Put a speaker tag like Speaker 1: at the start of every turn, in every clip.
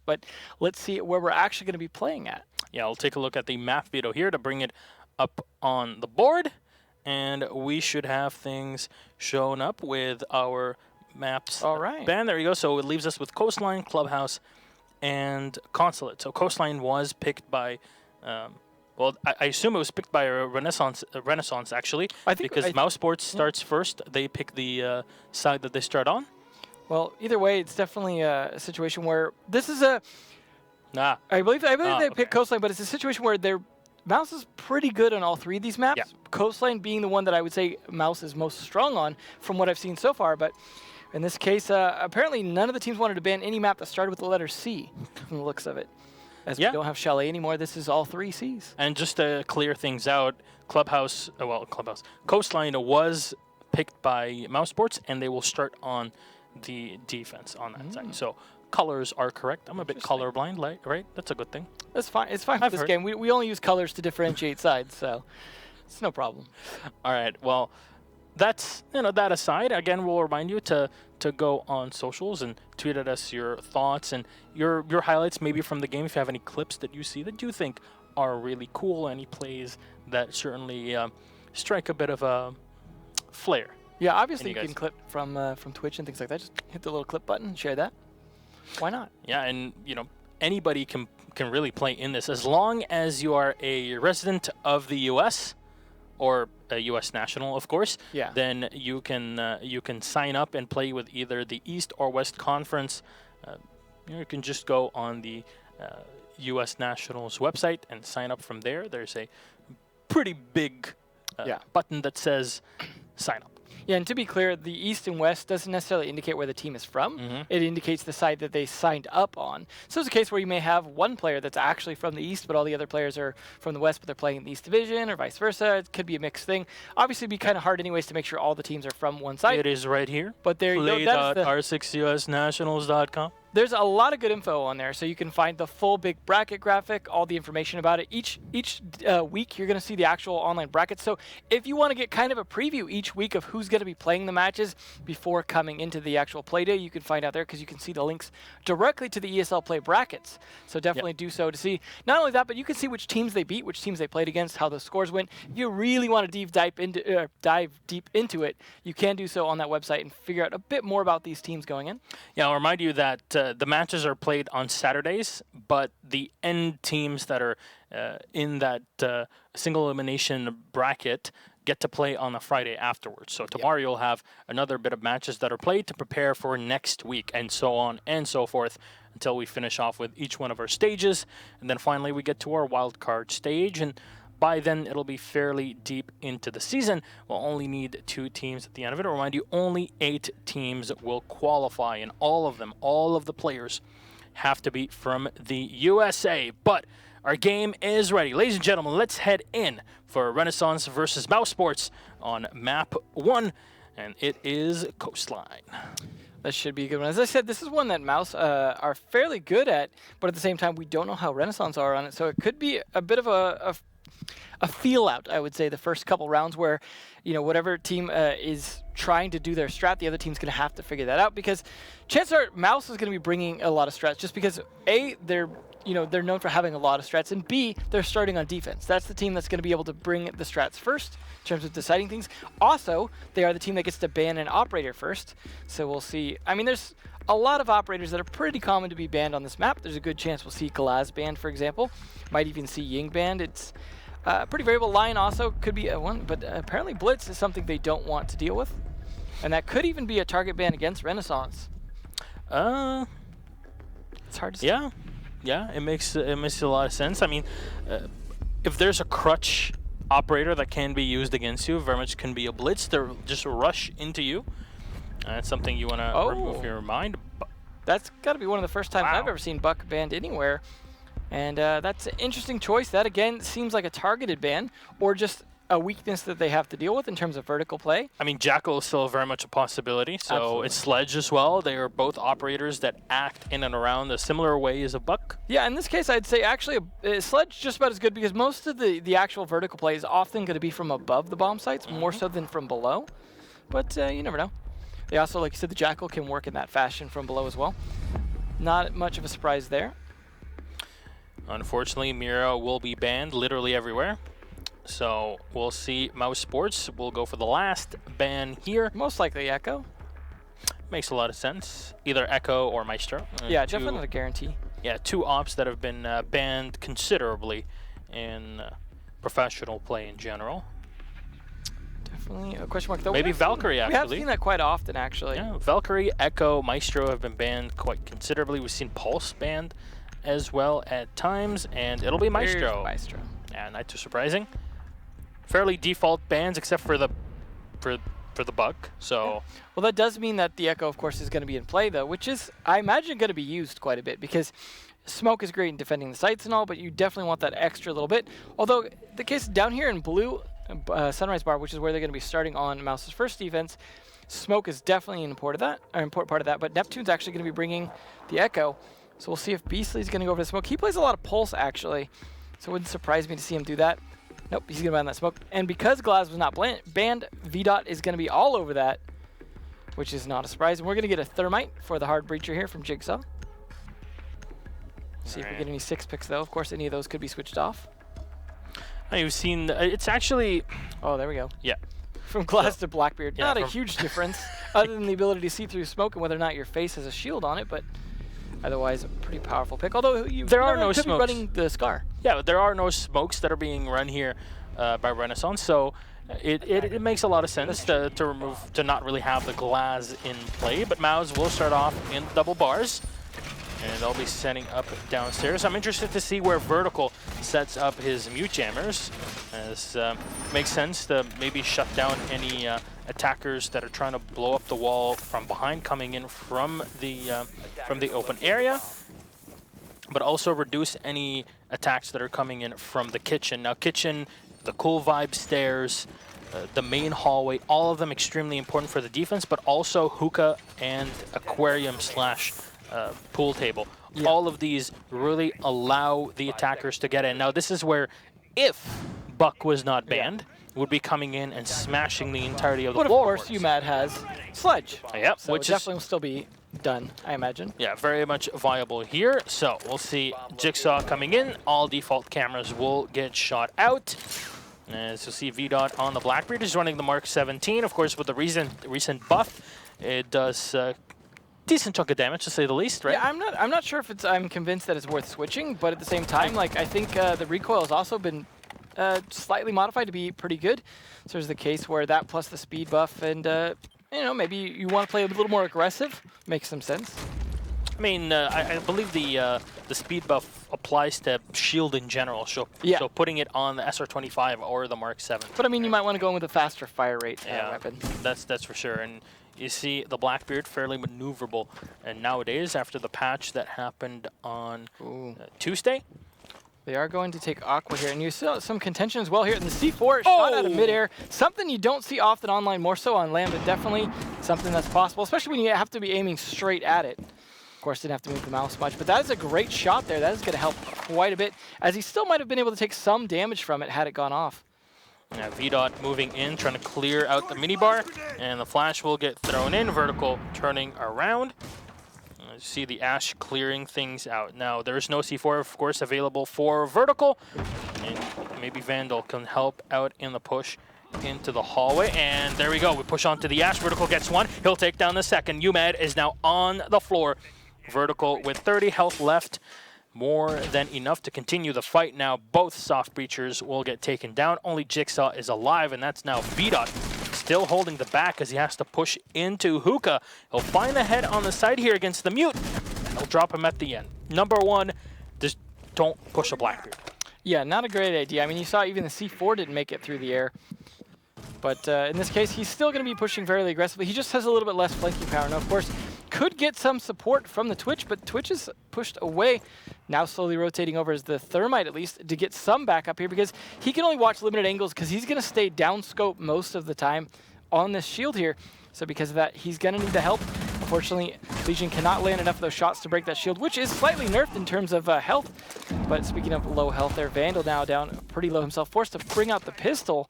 Speaker 1: but let's see where we're actually going to be playing at.
Speaker 2: Yeah, I'll take a look at the map video here to bring it up on the board, and we should have things shown up with our maps.
Speaker 1: All right.
Speaker 2: Band, there you go. So it leaves us with Coastline, Clubhouse, and Consulate. So Coastline was picked by, well, I assume it was picked by Renascence actually,
Speaker 1: I think
Speaker 2: because mousesports starts first. They pick the side that they start on.
Speaker 1: Well, either way, it's definitely a situation where this is a. I believe they picked Coastline, but it's a situation where their Mouse is pretty good on all three of these maps.
Speaker 2: Yeah.
Speaker 1: Coastline being the one that I would say Mouse is most strong on from what I've seen so far. But in this case, apparently none of the teams wanted to ban any map that started with the letter C from the looks of it. As we don't have Chalet anymore, this is all three Cs.
Speaker 2: And just to clear things out, Coastline was picked by Mousesports, and they will start on the defense on that side. So colors are correct. I'm a bit colorblind, right? That's a good thing.
Speaker 1: That's fine. It's fine for this game. We only use colors to differentiate sides, so it's no problem.
Speaker 2: All right. Well, that's that aside. Again, we'll remind you to go on socials and tweet at us your thoughts and your highlights, maybe from the game. If you have any clips that you see that you think are really cool, any plays that certainly strike a bit of a flair.
Speaker 1: Yeah, obviously you can clip from Twitch and things like that. Just hit the little clip button and share that. Why not?
Speaker 2: Yeah, and anybody can really play in this as long as you are a resident of the U.S. or a U.S. national, of course.
Speaker 1: Yeah.
Speaker 2: Then you can sign up and play with either the East or West Conference. You can just go on the U.S. Nationals website and sign up from there. There's a pretty big button that says sign up.
Speaker 1: Yeah, and to be clear, the East and West doesn't necessarily indicate where the team is from. It indicates the side that they signed up on. So it's a case where you may have one player that's actually from the East, but all the other players are from the West, but they're playing in the East Division, or vice versa. It could be a mixed thing. Obviously, it'd be kind of hard anyways to make sure all the teams are from one side.
Speaker 2: It is right here.
Speaker 1: But there you go.
Speaker 2: R6USNationals.com.
Speaker 1: There's a lot of good info on there, so you can find the full big bracket graphic, all the information about it. Each week, you're going to see the actual online brackets. So if you want to get kind of a preview each week of who's going to be playing the matches before coming into the actual play day, you can find out there because you can see the links directly to the ESL Play brackets. So definitely do so to see not only that, but you can see which teams they beat, which teams they played against, how the scores went. If you really want to dive deep into it, you can do so on that website and figure out a bit more about these teams going in.
Speaker 2: Yeah, I'll remind you that the matches are played on Saturdays, but the end teams that are in that single elimination bracket get to play on a Friday afterwards. So tomorrow you'll have another bit of matches that are played to prepare for next week, and so on and so forth until we finish off with each one of our stages. And then finally we get to our wild card stage, and by then it'll be fairly deep into the season. We'll only need 2 teams at the end of it. I'll remind you, only 8 teams will qualify, and all of the players have to be from the USA. But our game is ready. Ladies and gentlemen, let's head in for Renascence versus Mousesports on map 1, and it is Coastline.
Speaker 1: This should be a good one. As I said, this is one that Mouse are fairly good at, but at the same time, we don't know how Renascence are on it, so it could be a bit of a feel out, I would say, the first couple rounds where, whatever team is trying to do their strat, the other team's going to have to figure that out, because chances are Mouse is going to be bringing a lot of strats just because, A, they're known for having a lot of strats, and B, they're starting on defense. That's the team that's going to be able to bring the strats first in terms of deciding things. Also, they are the team that gets to ban an operator first, so we'll see. I mean, there's a lot of operators that are pretty common to be banned on this map. There's a good chance we'll see Galaz banned, for example. Might even see Ying banned. It's pretty variable. Lion also could be one, but apparently Blitz is something they don't want to deal with. And that could even be a target ban against Renascence. It's hard to say.
Speaker 2: Yeah, it makes a lot of sense. I mean, if there's a crutch operator that can be used against you, very much can be a Blitz. They'll just rush into you. That's something you want to remove from your mind.
Speaker 1: That's got to be one of the first times I've ever seen Buck banned anywhere. And that's an interesting choice. That, again, seems like a targeted ban or just a weakness that they have to deal with in terms of vertical play. I
Speaker 2: mean, Jackal is still very much a possibility. So
Speaker 1: Absolutely.
Speaker 2: It's Sledge as well. They are both operators that act in and around the similar way as a Buck.
Speaker 1: Yeah, in this case, I'd say actually Sledge just about as good because most of the actual vertical play is often going to be from above the bomb sites, more so than from below. But you never know. They also, like you said, the Jackal can work in that fashion from below as well. Not much of a surprise there.
Speaker 2: Unfortunately, Mira will be banned literally everywhere. So we'll see mousesports. We'll go for the last ban here.
Speaker 1: Most likely Echo.
Speaker 2: Makes a lot of sense. Either Echo or Maestro.
Speaker 1: Yeah, definitely not a guarantee.
Speaker 2: Yeah, two ops that have been banned considerably in professional play in general.
Speaker 1: Definitely a question mark though.
Speaker 2: Maybe Valkyrie, actually.
Speaker 1: We have seen that quite often, actually.
Speaker 2: Yeah, Valkyrie, Echo, Maestro have been banned quite considerably. We've seen Pulse banned as well at times, and it'll be Maestro.
Speaker 1: Here's Maestro.
Speaker 2: Yeah, not too surprising. Fairly default bans, except for the bug. So.
Speaker 1: Yeah. Well, that does mean that the Echo, of course, is going to be in play though, which is, I imagine, going to be used quite a bit because smoke is great in defending the sites and all, but you definitely want that extra little bit. Although the case down here in blue, Sunrise Bar, which is where they're going to be starting on Mouse's first defense, smoke is definitely an important part of that. But Neptune's actually going to be bringing the Echo, so we'll see if Beastly's going to go for the smoke. He plays a lot of Pulse actually, so it wouldn't surprise me to see him do that. Nope, he's going to ban that smoke. And because Glaz was not banned, VDOT is going to be all over that, which is not a surprise. And we're going to get a Thermite for the hard breacher here from Jigsaw. See if we get any 6 picks though. Of course, any of those could be switched off.
Speaker 2: You've seen, it's actually...
Speaker 1: Oh, there we go.
Speaker 2: Yeah.
Speaker 1: From Glass to Blackbeard.
Speaker 2: Yeah,
Speaker 1: Not a huge difference, other than the ability to see through smoke and whether or not your face has a shield on it, but otherwise a pretty powerful pick. Although
Speaker 2: there are no
Speaker 1: could
Speaker 2: smokes.
Speaker 1: be running the Scar.
Speaker 2: Yeah, there are no smokes that are being run here by Renascence, so it makes a lot of sense to not really have the Glaz in play, but Mouse will start off in double bars. And they'll be setting up downstairs. I'm interested to see where Vertical sets up his mute jammers, as makes sense to maybe shut down any attackers that are trying to blow up the wall from behind, coming in from the open area, but also reduce any attacks that are coming in from the kitchen. Now, kitchen, the cool vibe stairs, the main hallway, all of them extremely important for the defense, but also hookah and aquarium slash pool table. Yeah. All of these really allow the attackers to get in. Now, this is where, if Buck was not banned, would be coming in and smashing the entirety of the floor.
Speaker 1: But of course, UMAD has Sledge.
Speaker 2: Yep,
Speaker 1: so which definitely will still be done, I imagine.
Speaker 2: Yeah, very much viable here. So we'll see Jigsaw coming in. All default cameras will get shot out. As you'll see, VDOT on the Blackbeard is running the Mark 17. Of course, with the recent buff, it does decent chunk of damage, to say the least, right?
Speaker 1: Yeah, I'm not sure if it's. I'm convinced that it's worth switching, but at the same time, like I think the recoil has also been slightly modified to be pretty good. So there's the case where that plus the speed buff, and you know, maybe you want to play a little more aggressive. Makes some sense.
Speaker 2: I mean, I believe the speed buff applies to shield in general, so putting it on the SR25 or the Mark 7.
Speaker 1: But I mean, you might want to go in with a faster fire rate weapon.
Speaker 2: That's for sure. And you see the Blackbeard fairly maneuverable, and nowadays, after the patch that happened on Tuesday,
Speaker 1: they are going to take Aqua here, and you saw some contention as well here. And the C4 shot out of midair, something you don't see often online, more so on land, but definitely something that's possible, especially when you have to be aiming straight at it. Of course, didn't have to move the mouse much, but that is a great shot there. That is going to help quite a bit, as he still might have been able to take some damage from it had it gone off.
Speaker 2: Yeah, VDOT moving in, trying to clear out the minibar, and the flash will get thrown in. Vertical turning around. You see the Ash clearing things out. Now, there is no C4, of course, available for Vertical, and maybe Vandal can help out in the push into the hallway, and there we go. We push onto the Ash. Vertical gets one. He'll take down the second. UMAD is now on the floor. Vertical with 30 health left. More than enough to continue the fight. Now both soft breachers will get taken down. Only Jigsaw is alive, and that's now VDOT still holding the back as he has to push into Hookah. He'll find the head on the side here against the Mute, and he'll drop him at the end. Number one, just don't push a Blackbeard.
Speaker 1: Yeah, not a great idea. I mean, you saw even the C4 didn't make it through the air. But in this case, he's still going to be pushing fairly aggressively. He just has a little bit less flanking power. Now, of course, could get some support from the Twitch, but Twitch is pushed away. Now slowly rotating over as the Thermite, at least, to get some backup here, because he can only watch limited angles because he's going to stay down scope most of the time on this shield here. So because of that, he's going to need the help. Unfortunately, Legion cannot land enough of those shots to break that shield, which is slightly nerfed in terms of health. But speaking of low health there, Vandal now down pretty low himself, forced to bring out the pistol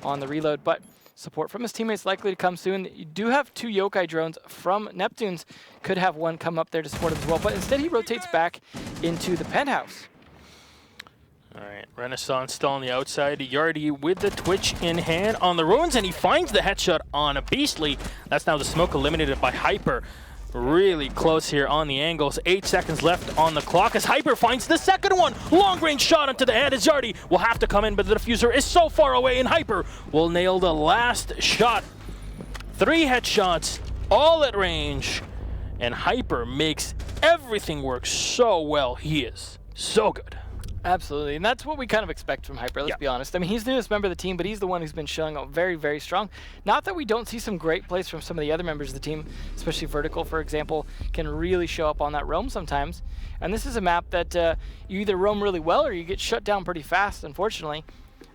Speaker 1: on the reload. But Support from his teammates likely to come soon. You do have 2 Yokai drones from Neptunes. Could have one come up there to support him as well, but instead he rotates back into the penthouse.
Speaker 2: All right, Renascence still on the outside. Yardy with the Twitch in hand on the ruins, and he finds the headshot on a Beastly. That's now the smoke eliminated by Hyper. Really close here on the angles. 8 seconds left on the clock as Hyper finds the second one. Long range shot onto the head as Yardy will have to come in, but the diffuser is so far away, and Hyper will nail the last shot. 3 headshots, all at range, and Hyper makes everything work so well. He is so good.
Speaker 1: Absolutely, and that's what we kind of expect from Hyper, let's be honest. I mean, he's the newest member of the team, but he's the one who's been showing up very, very strong. Not that we don't see some great plays from some of the other members of the team, especially Vertical, for example, can really show up on that roam sometimes. And this is a map that you either roam really well or you get shut down pretty fast, unfortunately.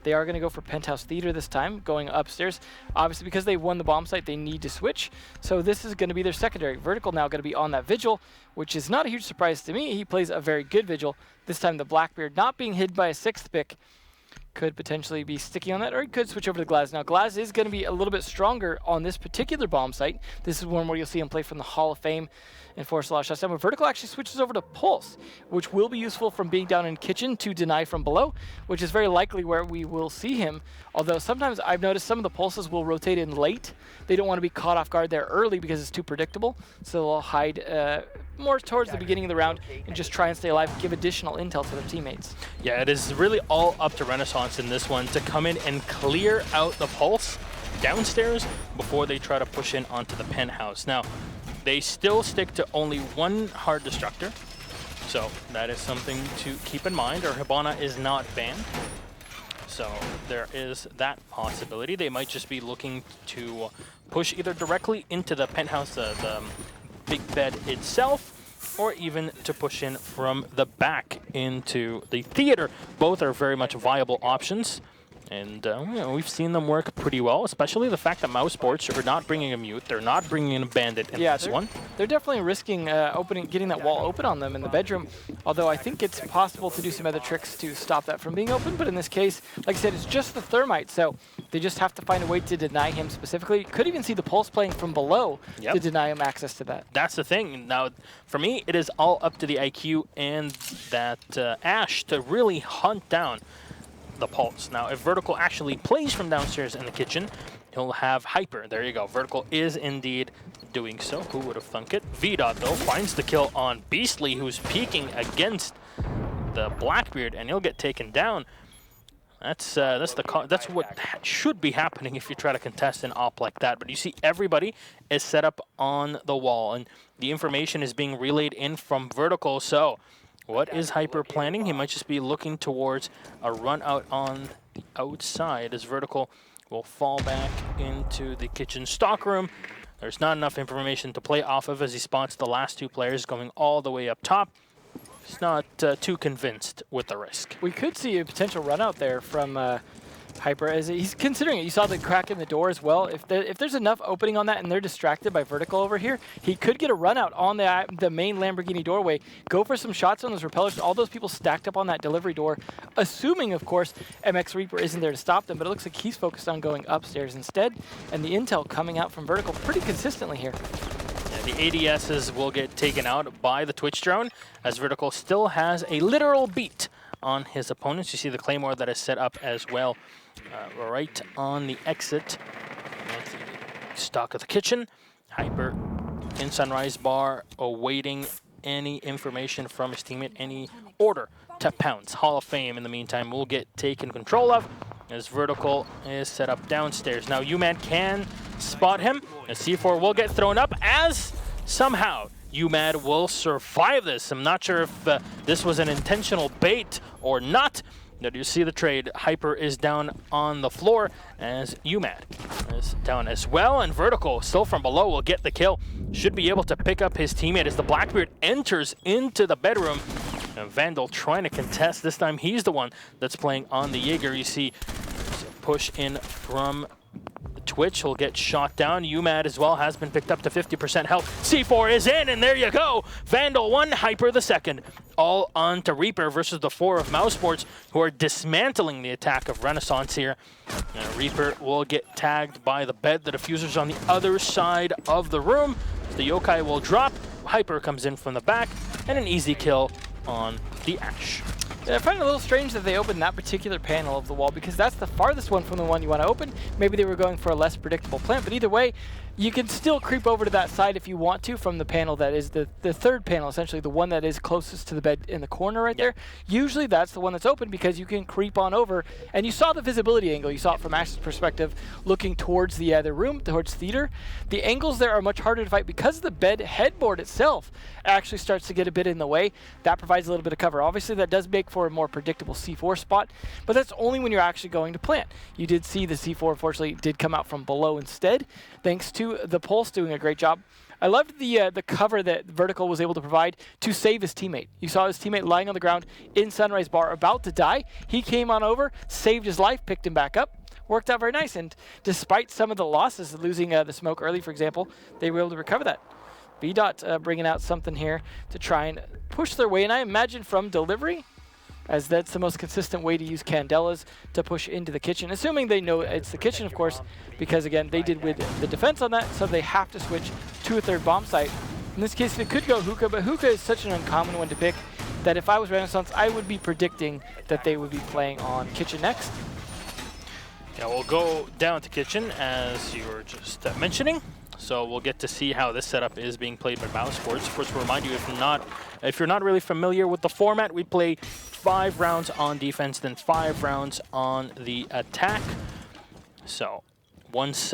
Speaker 1: They are going to go for Penthouse Theater this time, going upstairs. Obviously, because they won the bomb site, they need to switch. So this is going to be their secondary. Vertical now going to be on that Vigil, which is not a huge surprise to me. He plays a very good Vigil. This time the Blackbeard not being hid by a 6th pick could potentially be sticking on that, or he could switch over to Glaz. Now, Glaz is going to be a little bit stronger on this particular bomb site. This is one where you'll see him play from the Hall of Fame and force a lot of shots down. But Vertical actually switches over to Pulse, which will be useful from being down in kitchen to deny from below, which is very likely where we will see him. Although sometimes I've noticed some of the Pulses will rotate in late. They don't want to be caught off guard there early because it's too predictable. So they'll hide more towards the beginning of the round and just try and stay alive, give additional intel to their teammates.
Speaker 2: Yeah, it is really all up to Renascence in this one to come in and clear out the Pulse downstairs before they try to push in onto the penthouse. Now, they still stick to only 1 hard destructor, so that is something to keep in mind. Or Hibana is not banned, so there is that possibility. They might just be looking to push either directly into the penthouse, the big bed itself, or even to push in from the back into the theater. Both are very much viable options. And you know, we've seen them work pretty well, especially the fact that mousesports are not bringing a mute, they're not bringing in a bandit in this one.
Speaker 1: They're definitely risking getting that wall open on them in the bedroom, although I think it's possible to do some other tricks to stop that from being open, but in this case, like I said, it's just the thermite, so they just have to find a way to deny him specifically. Could even see the Pulse playing from below to deny him access to that.
Speaker 2: That's the thing. Now, for me, it is all up to the IQ and that Ash to really hunt down the Pulse. Now, if Vertical actually plays from downstairs in the kitchen, he'll have Hyper. There you go. Vertical is indeed doing so. Who would have thunk it? VDOT, though, finds the kill on Beastly, who's peeking against the Blackbeard, and he'll get taken down. That's what should be happening if you try to contest an op like that. But you see everybody is set up on the wall, and the information is being relayed in from Vertical. So what is Hyper planning? He might just be looking towards a run out on the outside as Vertical will fall back into the kitchen stockroom. There's not enough information to play off of as he spots the last 2 players going all the way up top. He's not too convinced with the risk.
Speaker 1: We could see a potential run out there from Hyper as he's considering it. You saw the crack in the door as well. If there's enough opening on that and they're distracted by Vertical over here, he could get a run out on the main Lamborghini doorway, go for some shots on those repellers, all those people stacked up on that delivery door, assuming, of course, MX Reaper isn't there to stop them, but it looks like he's focused on going upstairs instead, and the intel coming out from Vertical pretty consistently here.
Speaker 2: The ADSs will get taken out by the Twitch drone as Vertical still has a literal beat on his opponents. You see the Claymore that is set up as well right on the exit of the stock of the kitchen. Hyper in Sunrise Bar awaiting any information from his teammate, any order to pounce. Hall of Fame in the meantime will get taken control of as Vertical is set up downstairs. Now UMAD can spot him, and C4 will get thrown up as somehow UMAD will survive this. I'm not sure if this was an intentional bait or not. Now, do you see the trade? Hyper is down on the floor as UMAD is down as well, and Vertical still from below will get the kill. Should be able to pick up his teammate as the Blackbeard enters into the bedroom. And Vandal trying to contest. This time he's the one that's playing on the Jaeger. You see push in from Twitch will get shot down. UMAD as well has been picked up to 50% health. C4 is in, and there you go. Vandal 1, Hyper the second. all on to Reaper versus the 4 of mousesports, who are dismantling the attack of Renascence here. And Reaper will get tagged by the bed. The diffuser's on the other side of the room. The yokai will drop. Hyper comes in from the back, and an easy kill on the Ash.
Speaker 1: I find it a little strange that they opened that particular panel of the wall, because that's the farthest one from the one you want to open. Maybe they were going for a less predictable plant, but either way, you can still creep over to that side if you want to from the panel that is the third panel, essentially the one that is closest to the bed in the corner right there. Usually that's the one that's open because you can creep on over, and you saw the visibility angle. You saw it from Ash's perspective looking towards the other room, towards theater. The angles there are much harder to fight because the bed headboard itself actually starts to get a bit in the way. That provides a little bit of cover. Obviously that does make for a more predictable C4 spot, but that's only when you're actually going to plant. You did see the C4 unfortunately did come out from below instead, thanks to the Pulse doing a great job. I loved the cover that Vertical was able to provide to save his teammate. You saw his teammate lying on the ground in Sunrise Bar about to die. He came on over, saved his life, picked him back up. Worked out very nice, and despite some of the losses, losing the smoke early, for example, they were able to recover that. B-Dot bringing out something here to try and push their way, and I imagine from delivery, as that's the most consistent way to use candelas to push into the kitchen, assuming they know it's the kitchen, of course, because again, they did with the defense on that, so they have to switch to a third bomb site. In this case, they could go hookah, but hookah is such an uncommon one to pick that if I was Renascence, I would be predicting that they would be playing on kitchen next.
Speaker 2: Yeah, we'll go down to kitchen, as you were just mentioning. So we'll get to see how this setup is being played by mousesports. Of course, we'll remind you, if you're not really familiar with the format, we play 5 rounds on defense, then 5 rounds on the attack. So once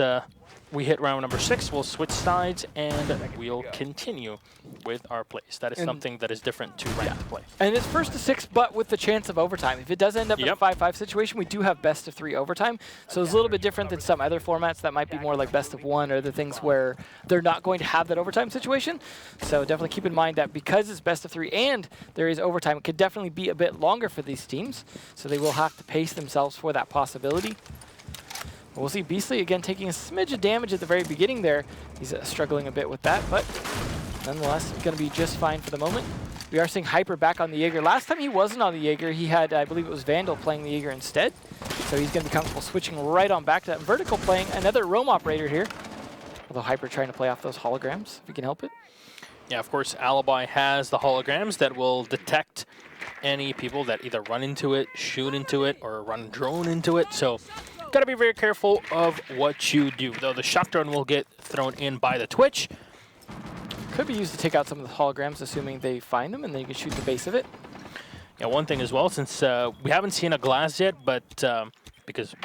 Speaker 2: we hit round number 6, we'll switch sides and we'll continue with our plays. That is something that is different to ranked play.
Speaker 1: And it's first to 6, but with the chance of overtime. If it does end up in a 5-5 situation, we do have best of 3 overtime. So it's a little bit different than some other formats that might be more like best of 1 or the things where they're not going to have that overtime situation. So definitely keep in mind that because it's best of 3 and there is overtime, it could definitely be a bit longer for these teams. So they will have to pace themselves for that possibility. We'll see Beastly again taking a smidge of damage at the very beginning there. He's struggling a bit with that, but nonetheless, going to be just fine for the moment. We are seeing Hyper back on the Jaeger. Last time he wasn't on the Jaeger, he had, I believe it was Vandal playing the Jaeger instead. So he's going to be comfortable switching right on back to that. Vertical playing another roam operator here. Although Hyper trying to play off those holograms, if he can help it.
Speaker 2: Yeah, of course, Alibi has the holograms that will detect any people that either run into it, shoot into it, or run drone into it. So got to be very careful of what you do. Though the shock drone will get thrown in by the Twitch.
Speaker 1: Could be used to take out some of the holograms, assuming they find them, and then you can shoot the base of it.
Speaker 2: Yeah, one thing as well, since we haven't seen a glass yet, but because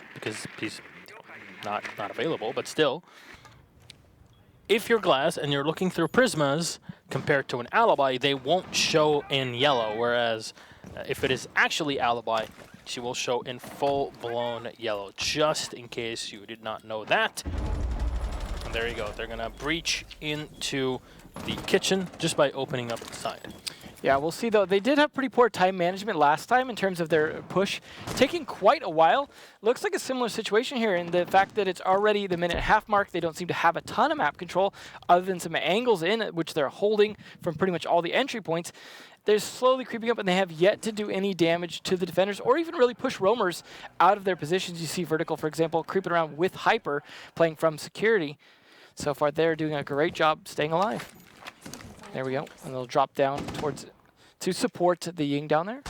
Speaker 2: he's not available, but still, if you're glass and you're looking through prismas compared to an Alibi, they won't show in yellow, whereas if it is actually Alibi, she will show in full-blown yellow, just in case you did not know that. And there you go. They're going to breach into the kitchen just by opening up the side.
Speaker 1: Yeah, we'll see, though. They did have pretty poor time management last time in terms of their push, taking quite a while. Looks like a similar situation here in the fact that it's already the minute-and-a-half mark. They don't seem to have a ton of map control other than some angles in it, which they're holding from pretty much all the entry points. They're slowly creeping up, and they have yet to do any damage to the defenders or even really push roamers out of their positions. You see Vertical, for example, creeping around with Hyper, playing from security. So far, they're doing a great job staying alive. There we go. And they'll drop down towards to support the Ying down there.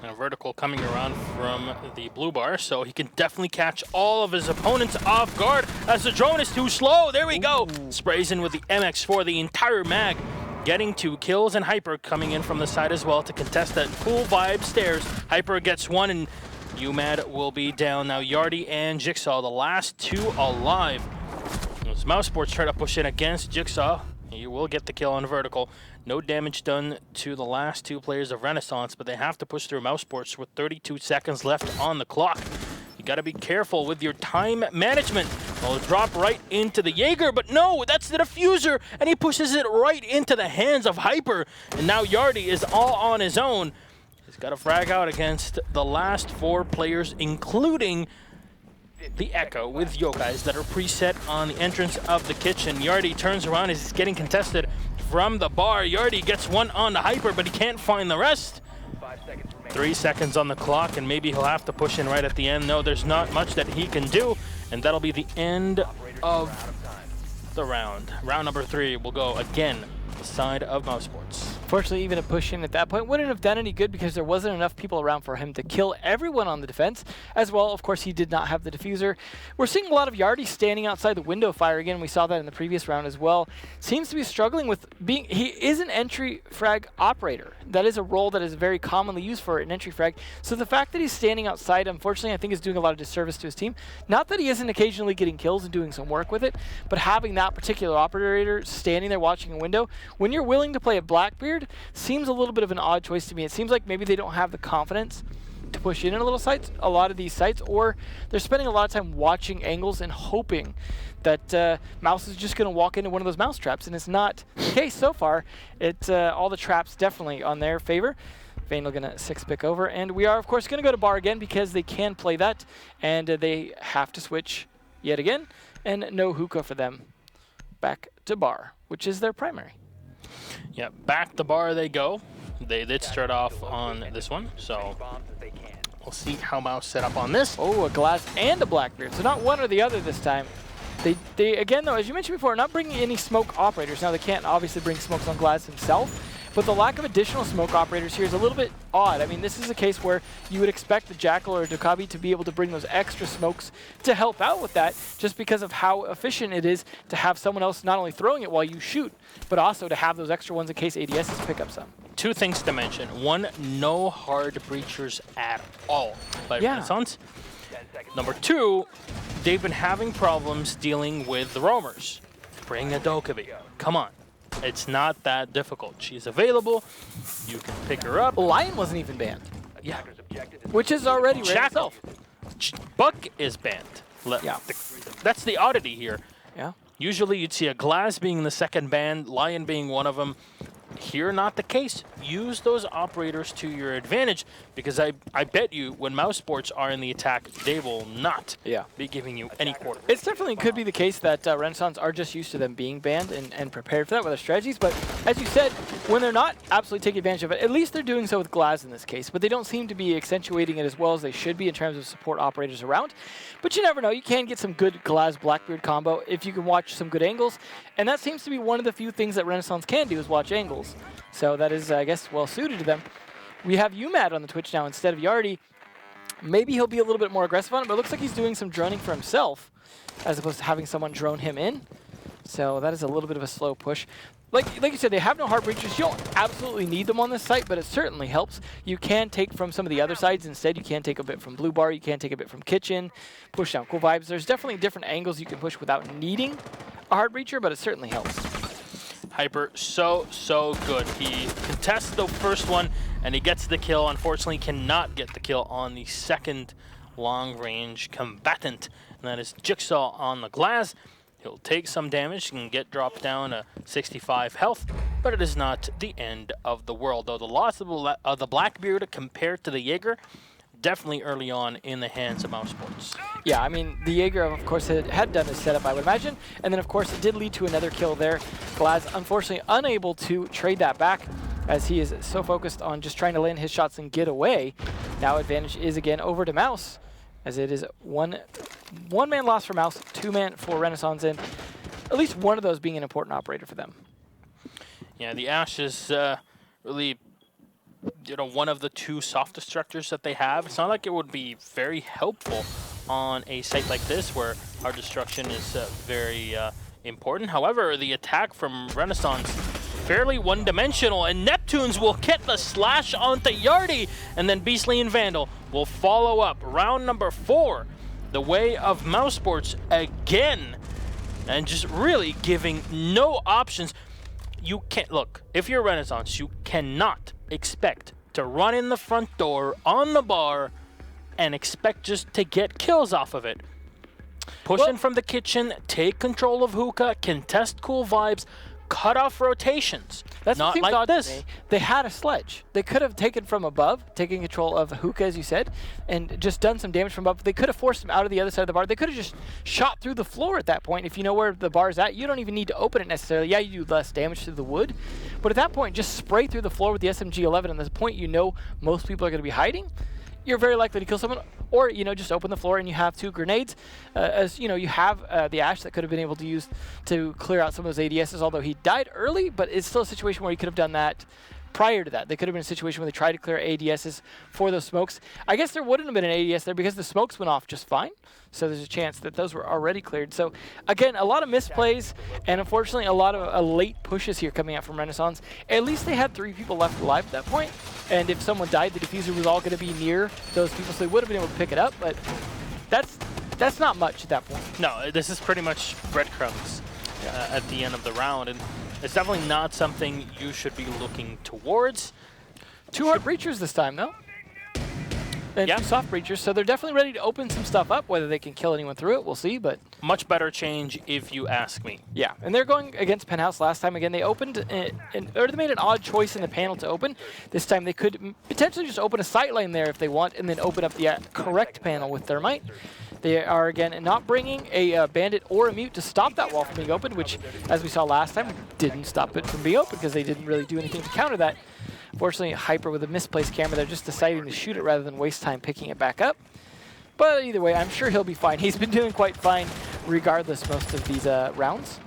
Speaker 2: And Vertical coming around from the blue bar, so he can definitely catch all of his opponents off guard as the drone is too slow. There we go. Sprays in with the MX4, the entire mag. Getting 2 kills, and Hyper coming in from the side as well to contest that cool vibe stairs. Hyper gets 1, and UMAD will be down. Now Yardy and Jigsaw, the last 2 alive. As mousesports try to push in against Jigsaw, he will get the kill on Vertical. No damage done to the last 2 players of Renascence, but they have to push through mousesports with 32 seconds left on the clock. You got to be careful with your time management. Well, drop right into the Jaeger, but no, that's the diffuser, and he pushes it right into the hands of Hyper. And now Yardy is all on his own. He's got to frag out against the last 4 players, including the Echo with yokais that are preset on the entrance of the kitchen. Yardy turns around as he's getting contested from the bar. Yardy gets one on the Hyper, but he can't find the rest. 3 seconds on the clock, and maybe he'll have to push in right at the end. No, there's not much that he can do, and that'll be the end of the round. Round number 3 will go again the side of mousesports.
Speaker 1: Fortunately, even a push in at that point wouldn't have done any good because there wasn't enough people around for him to kill everyone on the defense. As well, of course, he did not have the diffuser. We're seeing a lot of Yardy standing outside the window fire again. We saw that in the previous round as well. Seems to be struggling with being... He is an entry frag operator. That is a role that is very commonly used for an entry frag. So the fact that he's standing outside, unfortunately, I think is doing a lot of disservice to his team. Not that he isn't occasionally getting kills and doing some work with it, but having that particular operator standing there watching a window, when you're willing to play a Blackbeard, seems a little bit of an odd choice to me. It seems like maybe they don't have the confidence to push in a lot of these sites, or they're spending a lot of time watching angles and hoping that Mouse is just going to walk into one of those mouse traps, and it's not the case so far. All the traps definitely on their favor. Vandal going to 6-pick over, and we are, of course, going to go to bar again because they can play that, and they have to switch yet again, and no hookah for them. Back to bar, which is their primary.
Speaker 2: Yeah, back to bar they go. They did start off on this one, so we'll see how Mouse set up on this.
Speaker 1: Oh, a Glass and a Blackbeard, so not one or the other this time. They again, though, as you mentioned before, not bringing any smoke operators. Now, they can't obviously bring smokes on Glass himself, but the lack of additional smoke operators here is a little bit odd. I mean, this is a case where you would expect the Jackal or Dukabi to be able to bring those extra smokes to help out with that, just because of how efficient it is to have someone else not only throwing it while you shoot, but also to have those extra ones in case ADSs pick up some.
Speaker 2: 2 things to mention. 1, no hard breachers at all by Renascence. Number 2, they've been having problems dealing with the roamers. Bring a Dukabi. Come on. It's not that difficult. She's available. You can pick her up.
Speaker 1: Lion wasn't even banned.
Speaker 2: Yeah.
Speaker 1: Which is already rare itself.
Speaker 2: Buck is banned.
Speaker 1: Yeah.
Speaker 2: That's the oddity here.
Speaker 1: Yeah.
Speaker 2: Usually you'd see a Glass being the second ban, Lion being one of them. Here, not the case. Use those operators to your advantage, because I bet you when mousesports are in the attack, they will not be giving you any quarter.
Speaker 1: It's definitely could be the case that Renaissance are just used to them being banned and prepared for that with their strategies. But as you said, when they're not absolutely taking advantage of it, at least they're doing so with Glass in this case. But they don't seem to be accentuating it as well as they should be in terms of support operators around. But you never know. You can get some good Glass Blackbeard combo if you can watch some good angles. And that seems to be one of the few things that Renaissance can do is watch angles. So that is, I guess, well suited to them. We have UMAD on the Twitch now instead of Yardy. Maybe he'll be a little bit more aggressive on it, but it looks like he's doing some droning for himself as opposed to having someone drone him in. So that is a little bit of a slow push. Like you said, they have no hard breachers. You don't absolutely need them on this site, but it certainly helps. You can take from some of the other sides instead. You can take a bit from Blue Bar. You can take a bit from Kitchen. Push down Cool Vibes. There's definitely different angles you can push without needing a hard breacher, but it certainly helps.
Speaker 2: Hyper, so good. He contests the first one, and he gets the kill. Unfortunately, cannot get the kill on the second long-range combatant, and that is Jigsaw on the Glass. He'll take some damage and get dropped down to 65 health, but it is not the end of the world. Though the loss of the Blackbeard compared to the Jaeger, definitely early on in the hands of mousesports.
Speaker 1: Yeah, I mean, the Jaeger, of course, had done his setup, I would imagine. And then, of course, it did lead to another kill there. Glass, unfortunately, unable to trade that back as he is so focused on just trying to land his shots and get away. Now advantage is again over to Mouse, as it is one man loss for Mouse, 2-man for Renaissance, and at least one of those being an important operator for them.
Speaker 2: Yeah, the Ash is really, one of the 2 soft destructors that they have. It's not like it would be very helpful on a site like this where hard destruction is very important. However, the attack from Renaissance, fairly one-dimensional, and Neptunes will get the slash onto Yardy, and then Beastly and Vandal will follow up. Round number 4, the way of mousesports again, and just really giving no options. You can't, look, if you're Renaissance, you cannot expect to run in the front door on the bar and expect just to get kills off of it. Push in from the kitchen, take control of hookah, contest Cool Vibes, cut off rotations.
Speaker 1: That's what
Speaker 2: not
Speaker 1: seems
Speaker 2: like
Speaker 1: odd
Speaker 2: this.
Speaker 1: to me. They had a sledge. They could have taken from above, taking control of Hookah, as you said, and just done some damage from above. They could have forced him out of the other side of the bar. They could have just shot through the floor at that point. If you know where the bar is at, you don't even need to open it necessarily. Yeah, you do less damage to the wood, but at that point, just spray through the floor with the SMG-11, and at the point you know most people are going to be hiding, you're very likely to kill someone. Or, you know, just open the floor and you have 2 grenades. As you know, you have the Ash that could have been able to use to clear out some of those ADSs, although he died early, but it's still a situation where he could have done that prior to that. They could have been a situation where they tried to clear ADSs for those smokes. I guess there wouldn't have been an ADS there because the smokes went off just fine. So there's a chance that those were already cleared. So again, a lot of misplays and unfortunately a lot of late pushes here coming out from Renascence. At least they had 3 people left alive at that point. And if someone died, the diffuser was all going to be near those people, so they would have been able to pick it up. But that's not much at that point.
Speaker 2: No, this is pretty much breadcrumbs at the end of the round. And it's definitely not something you should be looking towards.
Speaker 1: 2 hard breachers this time, though. And 2 soft breachers, so they're definitely ready to open some stuff up. Whether they can kill anyone through it, we'll see, but...
Speaker 2: Much better change, if you ask me.
Speaker 1: Yeah, and they're going against Penthouse last time. Again, they opened, or they made an odd choice in the panel to open. This time they could potentially just open a sight lane there if they want, and then open up the correct panel with Thermite. They are, again, not bringing a Bandit or a Mute to stop that wall from being opened, which, as we saw last time, didn't stop it from being open because they didn't really do anything to counter that. Fortunately, Hyper with a misplaced camera, they're just deciding to shoot it rather than waste time picking it back up. But either way, I'm sure he'll be fine. He's been doing quite fine regardless most of these rounds.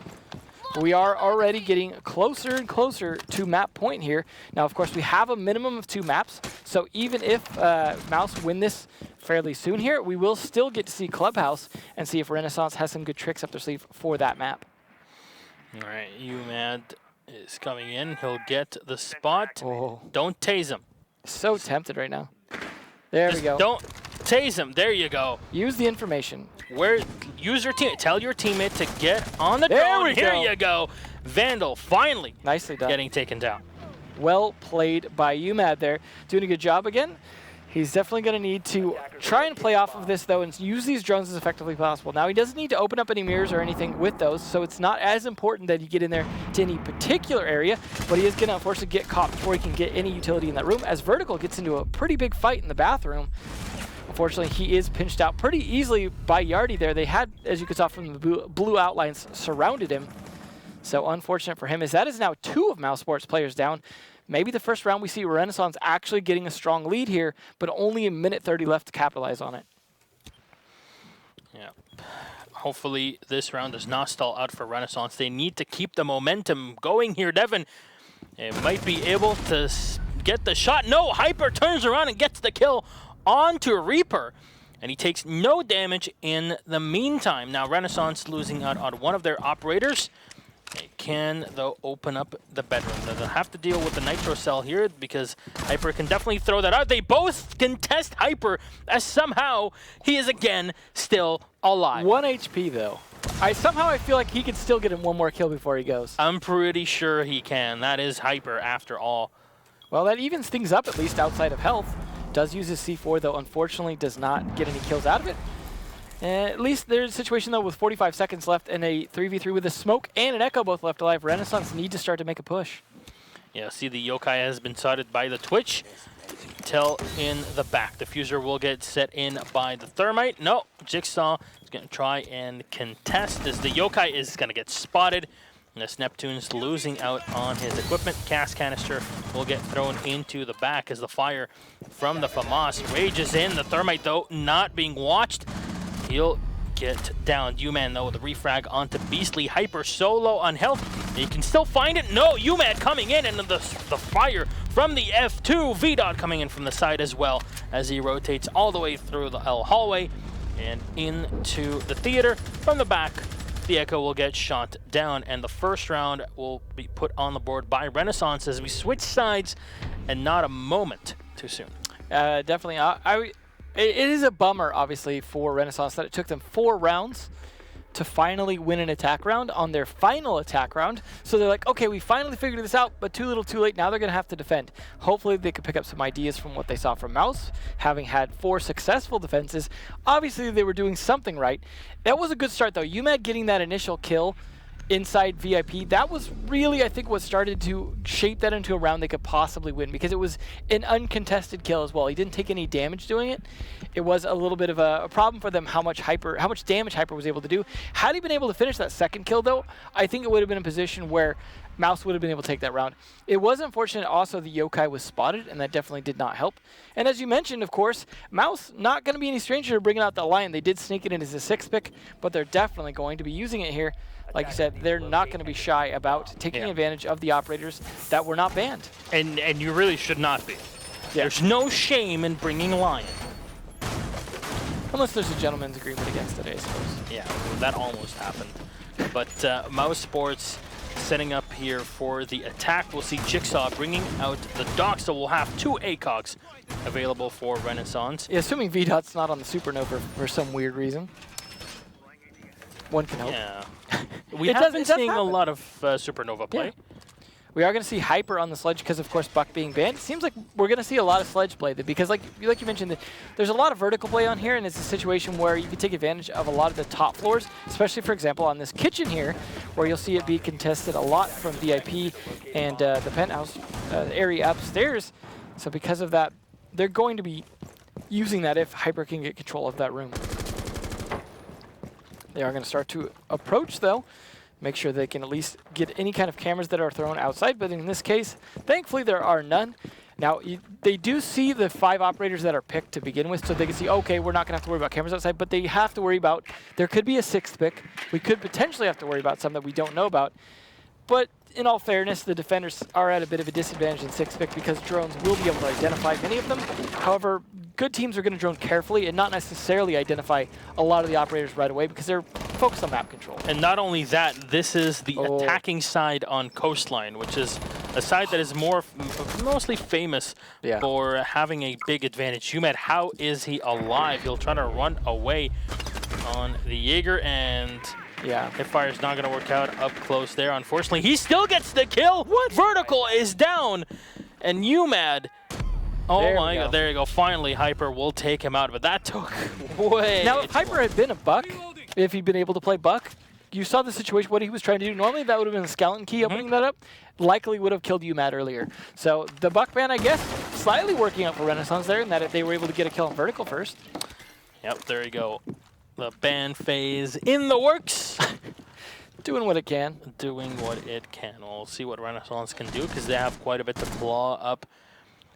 Speaker 1: We are already getting closer and closer to map point here. Now, of course, we have a minimum of 2 maps, so even if Mouse win this fairly soon here, we will still get to see Clubhouse and see if Renascence has some good tricks up their sleeve for that map.
Speaker 2: All right, UMAD is coming in. He'll get the spot.
Speaker 1: Oh.
Speaker 2: Don't tase him.
Speaker 1: So tempted right now. There we go.
Speaker 2: Don't tase him. There you go.
Speaker 1: Use the information.
Speaker 2: Use your team. Tell your teammate to get on the
Speaker 1: there
Speaker 2: drone.
Speaker 1: We
Speaker 2: Here
Speaker 1: go.
Speaker 2: You go. Vandal finally
Speaker 1: nicely done.
Speaker 2: Getting taken down.
Speaker 1: Well played by UMAD there. Doing a good job again. He's definitely going to need to try and play off of this, though, and use these drones as effectively as possible. Now, he doesn't need to open up any mirrors or anything with those, so it's not as important that you get in there to any particular area, but he is going to, unfortunately, get caught before he can get any utility in that room, as Vertical gets into a pretty big fight in the bathroom. Unfortunately, he is pinched out pretty easily by Yardy there. They had, as you could saw from the blue outlines, surrounded him. So unfortunate for him, as that is now 2 of mousesports players down. Maybe the first round we see Renascence actually getting a strong lead here, but only a minute 30 left to capitalize on it.
Speaker 2: Yeah. Hopefully this round does not stall out for Renascence. They need to keep the momentum going here. Devin might be able to get the shot. No, Hyper turns around and gets the kill onto Reaper, and he takes no damage in the meantime. Now Renascence losing out on one of their operators. They can, though, open up the bedroom. They'll have to deal with the Nitro Cell here because Hyper can definitely throw that out. They both contest Hyper as somehow he is, again, still alive.
Speaker 1: 1 HP, though. Somehow I feel like he could still get him one more kill before he goes.
Speaker 2: I'm pretty sure he can. That is Hyper, after all.
Speaker 1: Well, that evens things up, at least outside of health. Does use his C4, though, unfortunately does not get any kills out of it. At least there's a situation, though, with 45 seconds left and a 3v3 with a Smoke and an Echo both left alive. Renascence need to start to make a push.
Speaker 2: Yeah, see the Yokai has been sighted by the Twitch. Tell in the back. The Fuser will get set in by the Thermite. No, Jigsaw is going to try and contest as the Yokai is going to get spotted. And this Neptune's losing out on his equipment. Cast Canister will get thrown into the back as the fire from the FAMAS rages in. The Thermite, though, not being watched. He'll get down. UMAD, though, with a refrag onto Beastly. Hyper solo on health. He can still find it. No, UMAD coming in, and the fire from the F2. VDOT coming in from the side as well as he rotates all the way through the L hallway and into the theater. From the back, the Echo will get shot down, and the first round will be put on the board by Renascence as we switch sides, and not a moment too soon.
Speaker 1: Definitely. It is a bummer, obviously, for Renascence that it took them 4 rounds to finally win an attack round on their final attack round. So they're like, okay, we finally figured this out, but too little too late. Now they're going to have to defend. Hopefully they could pick up some ideas from what they saw from Mouse, having had 4 successful defenses. Obviously they were doing something right. That was a good start, though. UMAD getting that initial kill inside VIP, that was really, I think, what started to shape that into a round they could possibly win, because it was an uncontested kill as well. He didn't take any damage doing it. It was a little bit of a problem for them how much damage Hyper was able to do. Had he been able to finish that second kill, though, I think it would have been a position where Mouse would have been able to take that round. It was unfortunate also the Yokai was spotted, and that definitely did not help. And as you mentioned, of course, Mouse not going to be any stranger to bringing out the Lion. They did sneak it in as a 6th pick, but they're definitely going to be using it here. Like you said, they're not going to be shy about taking advantage of the operators that were not banned.
Speaker 2: And you really should not be. There's no shame in bringing Lion.
Speaker 1: Unless there's a gentleman's agreement against it, I suppose.
Speaker 2: Yeah, that almost happened. But mousesports setting up here for the attack. We'll see Jigsaw bringing out the dock, so we'll have 2 ACOGs available for Renascence.
Speaker 1: Yeah, assuming VDOT's not on the Supernova for some weird reason. One can hope.
Speaker 2: Yeah. We have been seeing a lot of Supernova play.
Speaker 1: Yeah. We are going to see Hyper on the sledge because, of course, Buck being banned. It seems like we're going to see a lot of sledge play because, like you mentioned, there's a lot of vertical play on here, and it's a situation where you can take advantage of a lot of the top floors, especially, for example, on this kitchen here, where you'll see it be contested a lot from VIP and the penthouse area upstairs. So because of that, they're going to be using that if Hyper can get control of that room. They are going to start to approach, though. Make sure they can at least get any kind of cameras that are thrown outside, but in this case, thankfully there are none. Now, they do see the 5 operators that are picked to begin with, so they can see, okay, we're not going to have to worry about cameras outside, but they have to worry about, there could be a 6th pick. We could potentially have to worry about some that we don't know about. But in all fairness, the defenders are at a bit of a disadvantage in 6th pick because drones will be able to identify many of them. However, good teams are going to drone carefully and not necessarily identify a lot of the operators right away because they're focused on map control.
Speaker 2: And not only that, this is the attacking side on Coastline, which is a side that is mostly famous for having a big advantage. UMed, how is he alive? He'll try to run away on the Jaeger, and Hipfire's not going to work out up close there. Unfortunately, he still gets the kill. What? Vertical is down, and UMed, oh my god, there you go. Finally, Hyper will take him out, but that took way
Speaker 1: Now, if Hyper had been a Buck, if he'd been able to play Buck, you saw the situation, what he was trying to do. Normally, that would have been a skeleton key opening that up. Likely would have killed UMed earlier. So the Buck ban, I guess, slightly working out for Renascence there in that they were able to get a kill on vertical first.
Speaker 2: Yep, there you go. The ban phase in the works.
Speaker 1: Doing what it can.
Speaker 2: Doing what it can. We'll see what Renascence can do because they have quite a bit to claw up.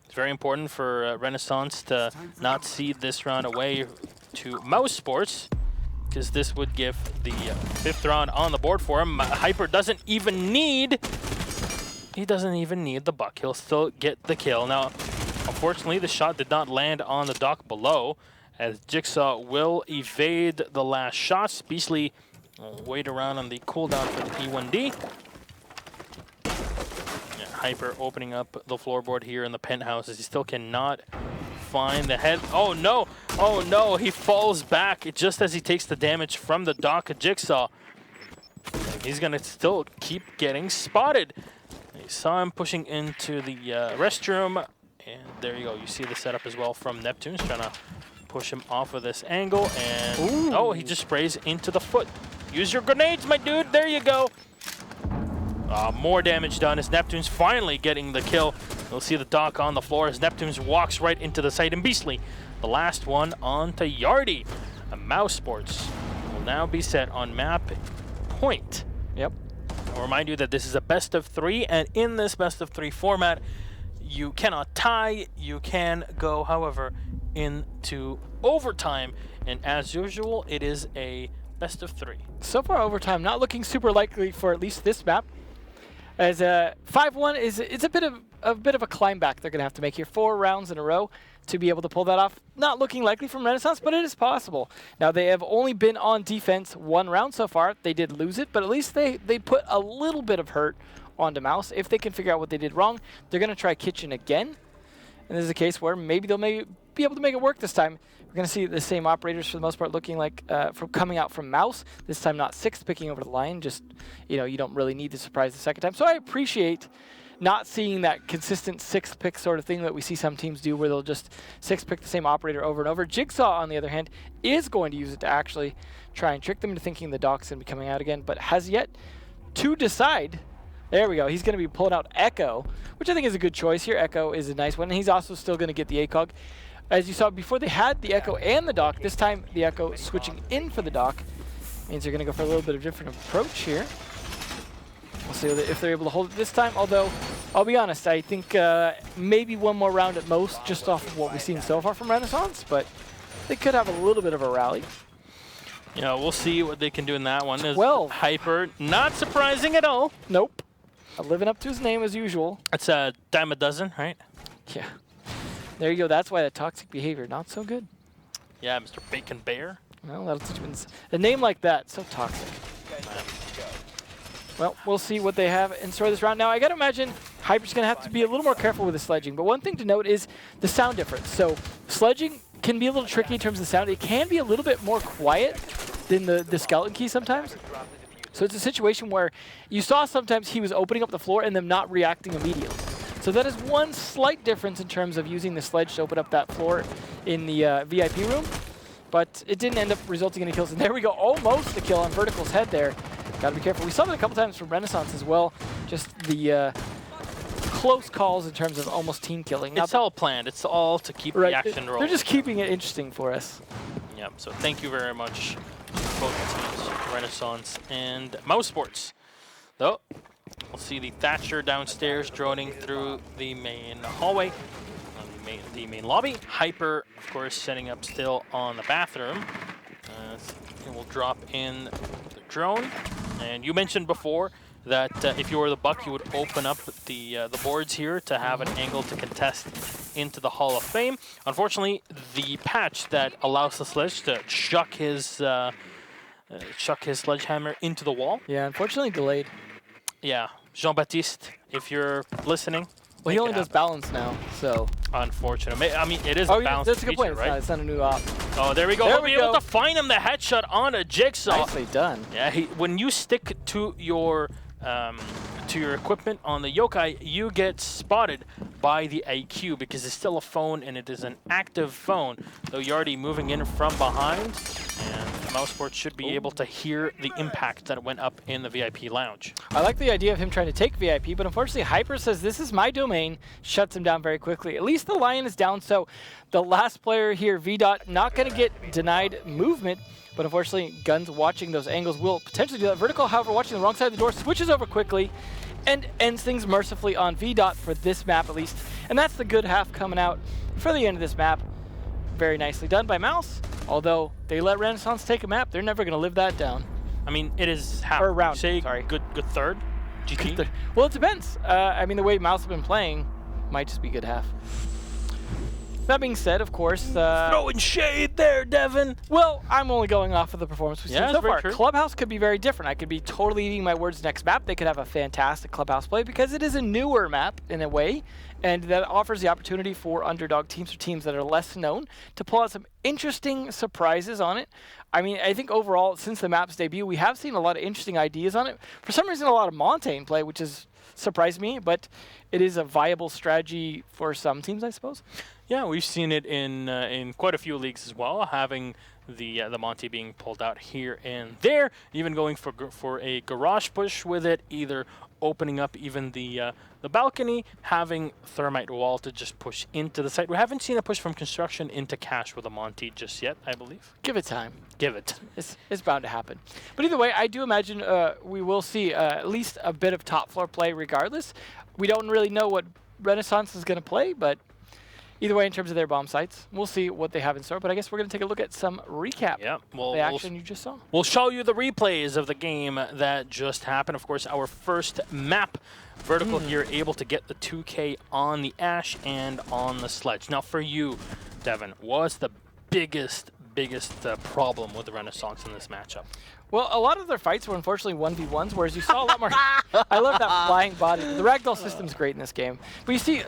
Speaker 2: It's very important for Renascence to not cede this round away to mousesports, because this would give the 5th round on the board for him. Hyper doesn't even need the Buck. He'll still get the kill. Now, unfortunately, the shot did not land on the dock below, as Jigsaw will evade the last shots. Beastly will wait around on the cooldown for the P1D. Hyper opening up the floorboard here in the penthouse as he still cannot find the head. Oh no! Oh no! He falls back just as he takes the damage from the dock of Jigsaw. He's gonna still keep getting spotted. You saw him pushing into the restroom, and there you go. You see the setup as well from Neptune's trying to push him off of this angle, and oh, he just sprays into the foot. Use your grenades, my dude. There you go. More damage done as Neptune's finally getting the kill. You'll see the dock on the floor as Neptune's walks right into the site, and Beastly, the last one on to Yardy. Mousesports will now be set on map point.
Speaker 1: Yep.
Speaker 2: I'll remind you that this is a best of 3, and in this best of 3 format, you cannot tie. You can go, however, into overtime, and as usual, it is a best of 3.
Speaker 1: So far, overtime not looking super likely for at least this map. As 5-1 it's a bit of a climb back they're gonna have to make here. 4 rounds in a row to be able to pull that off. Not looking likely from Renascence, but it is possible. Now they have only been on defense 1 round so far. They did lose it, but at least they put a little bit of hurt onto Mouse. If they can figure out what they did wrong, they're gonna try Kitchen again. And this is a case where maybe they'll be able to make it work this time. We're going to see the same operators for the most part looking like from coming out from Mouse. This time not 6th picking over the Lion. Just, you don't really need the surprise the second time. So I appreciate not seeing that consistent 6th pick sort of thing that we see some teams do where they'll just 6th pick the same operator over and over. Jigsaw, on the other hand, is going to use it to actually try and trick them into thinking the dock's going to be coming out again, but has yet to decide. There we go. He's going to be pulling out Echo, which I think is a good choice here. Echo is a nice one, and he's also still going to get the ACOG. As you saw before, they had the Echo and the Doc. This time, the Echo switching in for the Doc means they're going to go for a little bit of different approach here. We'll see if they're able to hold it this time, although I'll be honest, I think maybe one more round at most, just off of what we've seen so far from Renascence, but they could have a little bit of a rally.
Speaker 2: Yeah, we'll see what they can do in that one.
Speaker 1: 12.
Speaker 2: Hyper, not surprising at all.
Speaker 1: Nope. Living up to his name as usual.
Speaker 2: That's a dime a dozen, right?
Speaker 1: Yeah. There you go. That's why that toxic behavior, not so good.
Speaker 2: Yeah, Mr. Bacon Bear.
Speaker 1: Well, that'll teach him. A name like that, so toxic. Well, we'll see what they have in store this round. Now, I got to imagine Hyper's going to have to be a little more careful with the sledging. But one thing to note is the sound difference. So sledging can be a little tricky in terms of the sound. It can be a little bit more quiet than the skeleton key sometimes. So it's a situation where you saw sometimes he was opening up the floor and them not reacting immediately. So that is one slight difference in terms of using the sledge to open up that floor in the VIP room. But it didn't end up resulting in any kills. And there we go, almost a kill on Vertical's head there. Gotta be careful. We saw that a couple times from Renascence as well. Just the close calls in terms of almost team killing.
Speaker 2: It's all planned. It's all to keep the action rolling.
Speaker 1: They're just keeping it interesting for us.
Speaker 2: Yeah, so thank you very much both teams, Renascence and mousesports. Though, we'll see the Thatcher downstairs droning through the main hallway, the main lobby. Hyper, of course, setting up still on the bathroom. And we'll drop in the drone. And you mentioned before that if you were the Buck, you would open up the boards here to have an angle to contest into the Hall of Fame. Unfortunately, the patch that allows the sledge to chuck his sledgehammer into the wall.
Speaker 1: Yeah, unfortunately delayed.
Speaker 2: Yeah, Jean-Baptiste, if you're listening.
Speaker 1: Well, he only does balance now, so.
Speaker 2: Unfortunate. I mean, it is a balance
Speaker 1: that's a good
Speaker 2: feature,
Speaker 1: point.
Speaker 2: right?
Speaker 1: It's not a new op.
Speaker 2: Oh, there we go. We'll be able to find him the headshot on a Jigsaw.
Speaker 1: Nicely done.
Speaker 2: Yeah, when you stick to your equipment on the yokai, you get spotted by the AQ because it's still a phone and it is an active phone. Though you're already moving in from behind, and mousesports should be able to hear the impact that went up in the VIP lounge.
Speaker 1: I like the idea of him trying to take VIP, but unfortunately Hyper says this is my domain, shuts him down very quickly. At least the Lion is down, so the last player here, VDOT, not going to get denied movement. But unfortunately, Guns watching those angles will potentially do that. Vertical, however, watching the wrong side of the door, switches over quickly and ends things mercifully on VDOT for this map at least. And that's the good half coming out for the end of this map. Very nicely done by Mouse. Although they let Renascence take a map, they're never going to live that down.
Speaker 2: I mean, it is half.
Speaker 1: Or round,
Speaker 2: say
Speaker 1: sorry.
Speaker 2: Good third? GT?
Speaker 1: Well, it depends. I mean, the way Mouse has been playing might just be good half. That being said, of course...
Speaker 2: throwing shade there, Devin!
Speaker 1: Well, I'm only going off of the performance we've seen so far.
Speaker 2: True.
Speaker 1: Clubhouse could be very different. I could be totally eating my words next map. They could have a fantastic Clubhouse play because it is a newer map in a way, and that offers the opportunity for underdog teams or teams that are less known to pull out some interesting surprises on it. I mean, I think overall, since the map's debut, we have seen a lot of interesting ideas on it. For some reason, a lot of Montaigne play, which has surprised me, but it is a viable strategy for some teams, I suppose.
Speaker 2: Yeah, we've seen it in quite a few leagues as well, having the Monty being pulled out here and there, even going for a garage push with it, either opening up even the balcony, having Thermite Wall to just push into the site. We haven't seen a push from construction into cash with a Monty just yet, I believe.
Speaker 1: Give it time.
Speaker 2: Give it.
Speaker 1: It's bound to happen. But either way, I do imagine we will see at least a bit of top floor play regardless. We don't really know what Renascence is going to play, but either way, in terms of their bomb sites, we'll see what they have in store. But I guess we're going to take a look at some recap.
Speaker 2: Yeah,
Speaker 1: the action you just saw.
Speaker 2: We'll show you the replays of the game that just happened. Of course, our first map, Vertical here, able to get the 2K on the Ash and on the Sledge. Now, for you, Devin, what's the biggest problem with the Renascence in this matchup?
Speaker 1: Well, a lot of their fights were unfortunately 1v1s, whereas you saw a lot more... I love that flying body. The ragdoll system's great in this game. But you see,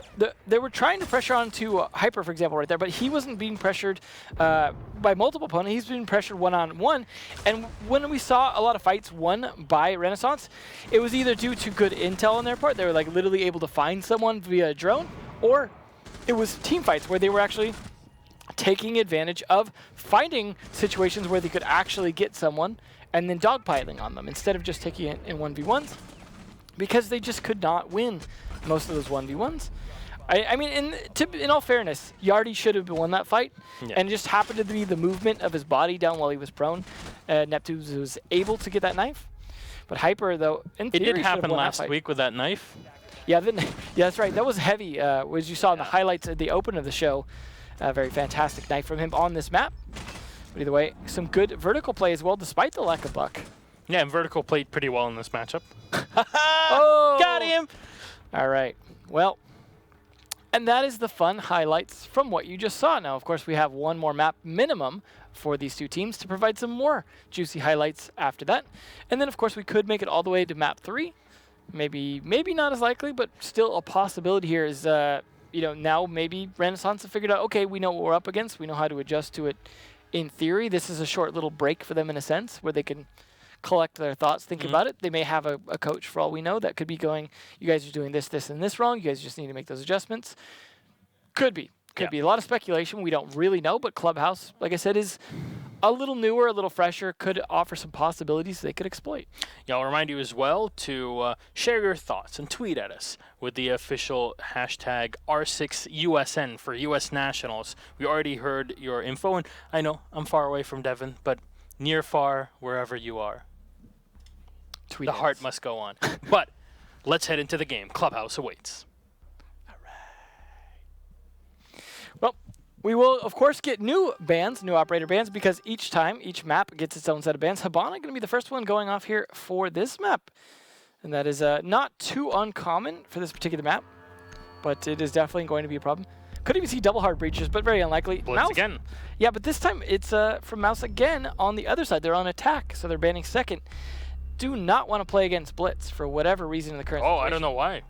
Speaker 1: they were trying to pressure onto Hyper, for example, right there, but he wasn't being pressured by multiple opponents. He's being pressured one-on-one. And when we saw a lot of fights won by Renascence, it was either due to good intel on their part, they were like literally able to find someone via a drone, or it was team fights where they were actually taking advantage of finding situations where they could actually get someone and then dogpiling on them instead of just taking it in 1v1s, because they just could not win most of those 1v1s. I mean, in all fairness, Yardi should have won that fight, and it just happened to be the movement of his body down while he was prone. Neptunes was able to get that knife, but Hyper, though, in theory,
Speaker 2: It did happen last week with that knife.
Speaker 1: Yeah, yeah, that's right. That was heavy, as you saw in the highlights at the open of the show. A very fantastic knife from him on this map. But either way, some good vertical play as well, despite the lack of buck.
Speaker 2: Yeah, and vertical played pretty well in this matchup.
Speaker 1: Oh!
Speaker 2: Got him!
Speaker 1: All right. Well, and that is the fun highlights from what you just saw. Now, of course, we have one more map minimum for these two teams to provide some more juicy highlights after that. And then, of course, we could make it all the way to map 3. Maybe not as likely, but still a possibility here is, now maybe Renascence have figured out, okay, we know what we're up against. We know how to adjust to it in theory. This is a short little break for them in a sense where they can collect their thoughts, think about it. They may have a coach, for all we know, that could be going, you guys are doing this, this, and this wrong. You guys just need to make those adjustments. Could be. Could be. A lot of speculation. We don't really know, but Clubhouse, like I said, is a little newer, a little fresher, could offer some possibilities they could exploit.
Speaker 2: Yeah, I'll remind you as well to share your thoughts and tweet at us with the official hashtag R6USN for US Nationals. We already heard your info, and I know I'm far away from Devon, but near, far, wherever you are.
Speaker 1: Tweet
Speaker 2: the
Speaker 1: us.
Speaker 2: heart must go on. But let's head into the game. Clubhouse awaits.
Speaker 1: All right. Well, we will, of course, get new bans, new operator bans, because each map gets its own set of bans. Habana going to be the first one going off here for this map. And that is not too uncommon for this particular map, but it is definitely going to be a problem. Could even see double hard breaches, but very unlikely.
Speaker 2: Blitz
Speaker 1: Mouse,
Speaker 2: again.
Speaker 1: Yeah, but this time it's from Mouse again on the other side. They're on attack, so they're banning second. Do not want to play against Blitz for whatever reason in the current situation.
Speaker 2: I don't know why.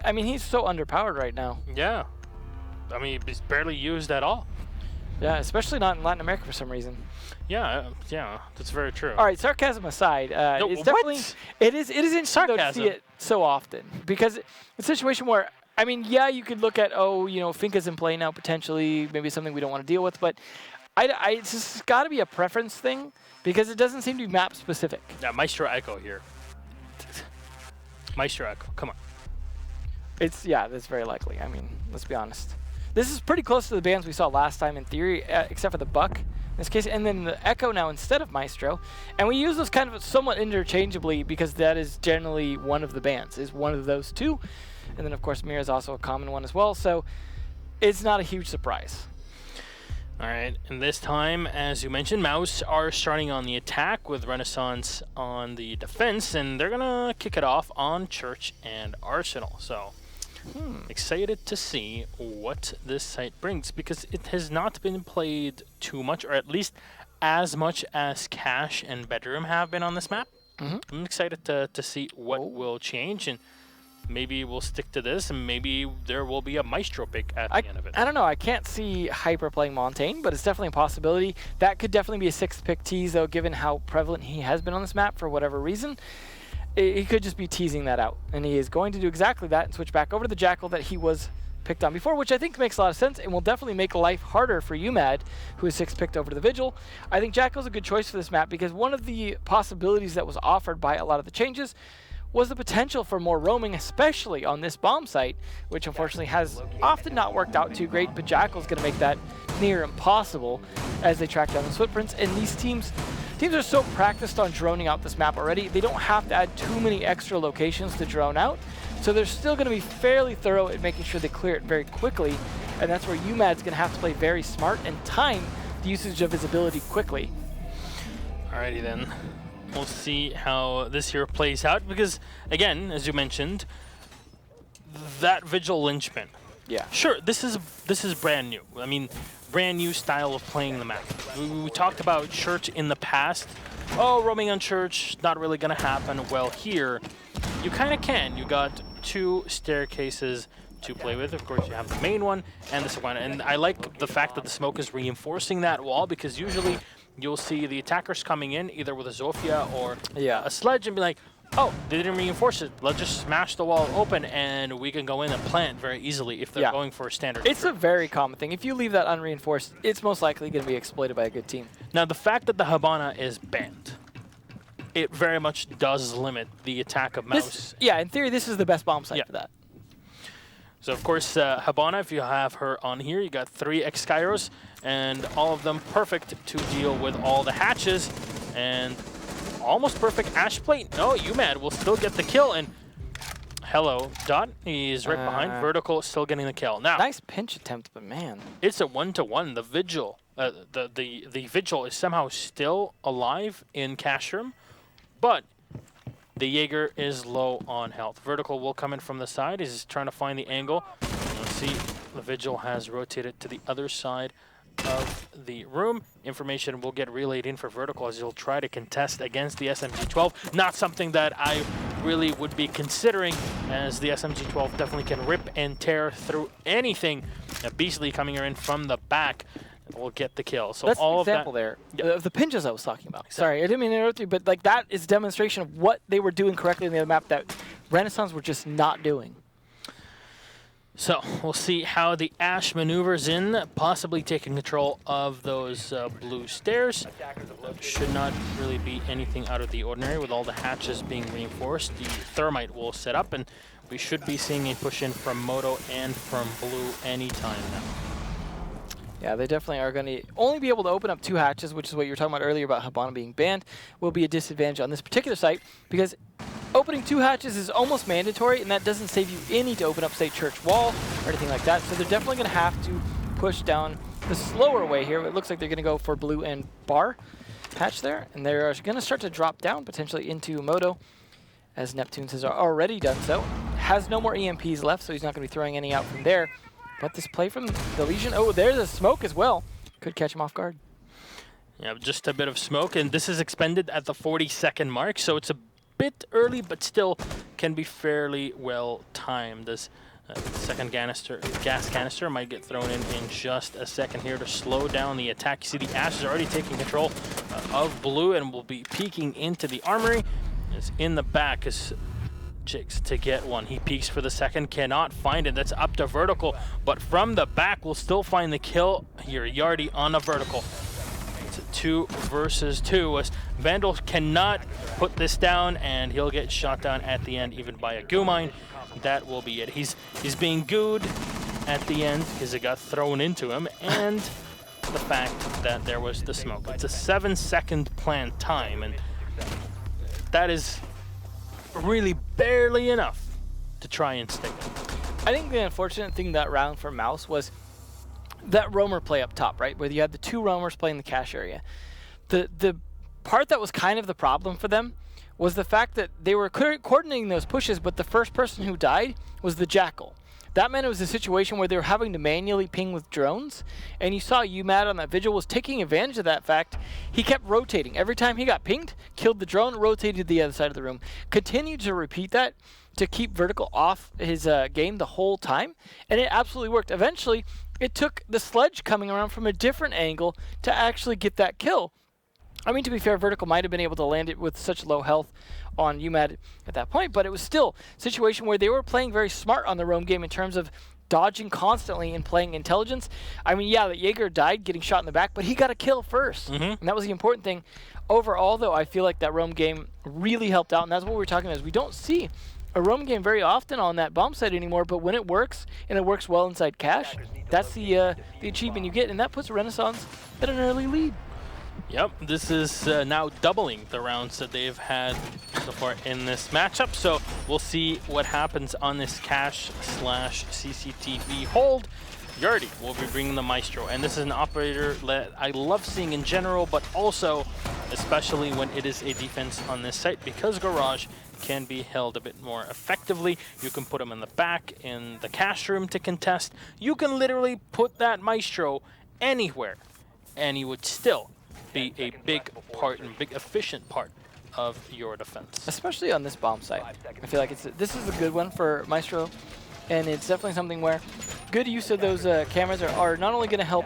Speaker 1: I mean, he's so underpowered right now.
Speaker 2: Yeah. I mean, he's barely used at all.
Speaker 1: Yeah, especially not in Latin America for some reason.
Speaker 2: Yeah, that's very true.
Speaker 1: All right, sarcasm aside,
Speaker 2: No,
Speaker 1: it's definitely it is interesting though, to see it so often, because it's a situation where, I mean, yeah, you could look at, Finka's in play now potentially, maybe something we don't want to deal with, but it's just got to be a preference thing because it doesn't seem to be map specific.
Speaker 2: Yeah, Maestro Echo here. Maestro Echo, come on.
Speaker 1: That's very likely. I mean, let's be honest. This is pretty close to the bans we saw last time in theory, except for the Buck in this case, and then the Echo now instead of Maestro. And we use those kind of somewhat interchangeably because that is generally one of the bans, is one of those two. And then, of course, Mira is also a common one as well, so it's not a huge surprise.
Speaker 2: All right, and this time, as you mentioned, Mouse are starting on the attack with Renascence on the defense, and they're going to kick it off on Church and Arsenal. So excited to see what this site brings, because it has not been played too much, or at least as much as Cash and Bedroom have been on this map. I'm excited to see what will change, and maybe we'll stick to this, and maybe there will be a Maestro pick at the end of it.
Speaker 1: I don't know. I can't see Hyper playing Montaigne, but it's definitely a possibility. That could definitely be a 6th pick tease, though, given how prevalent he has been on this map for whatever reason. He could just be teasing that out, and he is going to do exactly that and switch back over to the Jackal that he was picked on before, which I think makes a lot of sense and will definitely make life harder for UMAD, who is 6th picked over to the Vigil. I think Jackal's a good choice for this map because one of the possibilities that was offered by a lot of the changes was the potential for more roaming, especially on this bomb site, which unfortunately has often not worked out too great, but Jackal's going to make that near impossible as they track down those footprints. And these teams are so practiced on droning out this map already, they don't have to add too many extra locations to drone out. So they're still going to be fairly thorough at making sure they clear it very quickly. And that's where UMAD's going to have to play very smart and time the usage of his ability quickly.
Speaker 2: Alrighty then. We'll see how this here plays out, because, again, as you mentioned, that Vigil linchpin.
Speaker 1: Yeah.
Speaker 2: Sure, this is brand new. I mean, brand new style of playing the map. We talked about Church in the past. Oh, roaming on Church, not really going to happen. Well, here, you kind of can. You got 2 staircases to play with. Of course, you have the main one and the second one. And I like the fact that the smoke is reinforcing that wall, because usually you'll see the attackers coming in either with a Zofia or a sledge and be like, oh, they didn't reinforce it. Let's just smash the wall open and we can go in and plant very easily if they're going for a standard.
Speaker 1: It's a very common thing. If you leave that unreinforced, it's most likely going to be exploited by a good team.
Speaker 2: Now, the fact that the Habana is banned, it very much does limit the attack of Mouse.
Speaker 1: Yeah, in theory, this is the best bomb site for that.
Speaker 2: So, of course, Habana, if you have her on here, you got 3 X-Gyros, and all of them perfect to deal with all the hatches, and almost perfect Ash Plate. No, UMAD will still get the kill, and hello, Dot, he's right behind. Vertical still getting the kill. Now,
Speaker 1: nice pinch attempt, but man.
Speaker 2: It's a 1-to-1. The Vigil, the Vigil is somehow still alive in Cash Room, but the Jaeger is low on health. Vertical will come in from the side. He's trying to find the angle. Let's see, the Vigil has rotated to the other side of the room. Information will get relayed in for Vertical as he'll try to contest against the SMG-12. Not something that I really would be considering, as the SMG-12 definitely can rip and tear through anything. Beastly coming in from the back will get the kill. So
Speaker 1: that's
Speaker 2: all
Speaker 1: an example
Speaker 2: of that,
Speaker 1: there of the pinches I was talking about. Sorry, I didn't mean to interrupt you, but like that is a demonstration of what they were doing correctly in the other map that Renascence were just not doing.
Speaker 2: So we'll see how the Ash maneuvers in, possibly taking control of those blue stairs. Should not really be anything out of the ordinary with all the hatches being reinforced. The Thermite will set up, and we should be seeing a push in from Moto and from blue anytime now.
Speaker 1: Yeah, they definitely are going to only be able to open up 2 hatches, which is what you were talking about earlier about Habana being banned, will be a disadvantage on this particular site, because opening 2 hatches is almost mandatory, and that doesn't save you any to open up, say, Church Wall or anything like that. So they're definitely going to have to push down the slower way here. It looks like they're going to go for blue and bar hatch there, and they're going to start to drop down potentially into Moto, as Neptunes has already done so. Has no more EMPs left, so he's not going to be throwing any out from there. But this play from the Legion, oh, there's a smoke as well. Could catch him off guard.
Speaker 2: Yeah, just a bit of smoke, and this is expended at the 40-second mark, so it's a bit early, but still can be fairly well timed. This second gas canister might get thrown in just a second here to slow down the attack. You see the Ash is already taking control of blue and will be peeking into the armory. It's in the back as Jigs to get one. He peeks for the second, cannot find it. That's up to Vertical, but from the back will still find the kill here. Yardy on a Vertical. It's a 2 versus 2 as Vandal cannot put this down, and he'll get shot down at the end even by a goo mine. That will be it. He's being gooed at the end because it got thrown into him, and the fact that there was the smoke. It's a 7-second plant time, and that is really barely enough to try and stick it.
Speaker 1: I think the unfortunate thing that round for Mouse was that roamer play up top, right? Where you had the 2 roamers playing the cache area. The part that was kind of the problem for them was the fact that they were coordinating those pushes, but the first person who died was the Jackal. That meant it was a situation where they were having to manually ping with drones, and you saw UMAD on that Vigil was taking advantage of that fact. He kept rotating. Every time he got pinged, killed the drone, rotated to the other side of the room. Continued to repeat that to keep Vertical off his game the whole time, and it absolutely worked. Eventually, it took the sledge coming around from a different angle to actually get that kill. I mean, to be fair, Vertical might have been able to land it with such low health on UMAD at that point, but it was still a situation where they were playing very smart on the roam game in terms of dodging constantly and playing intelligence. I mean, yeah, the Jaeger died getting shot in the back, but he got a kill first, and that was the important thing. Overall, though, I feel like that roam game really helped out, and that's what we're talking about. Is we don't see a roam game very often on that bomb site anymore, but when it works, and it works well inside cache, that's the achievement you get, and that puts Renascence at an early lead.
Speaker 2: Yep, this is now doubling the rounds that they've had so far in this matchup. So we'll see what happens on this cache/CCTV hold. Yardy will be bringing the Maestro, and this is an operator that I love seeing in general, but also especially when it is a defense on this site, because Garage can be held a bit more effectively. You can put him in the back in the cache room to contest. You can literally put that Maestro anywhere, and he would still be a big part and big efficient part of your defense.
Speaker 1: Especially on this bomb site. I feel like this is a good one for Maestro, and it's definitely something where good use of those cameras are not only going to help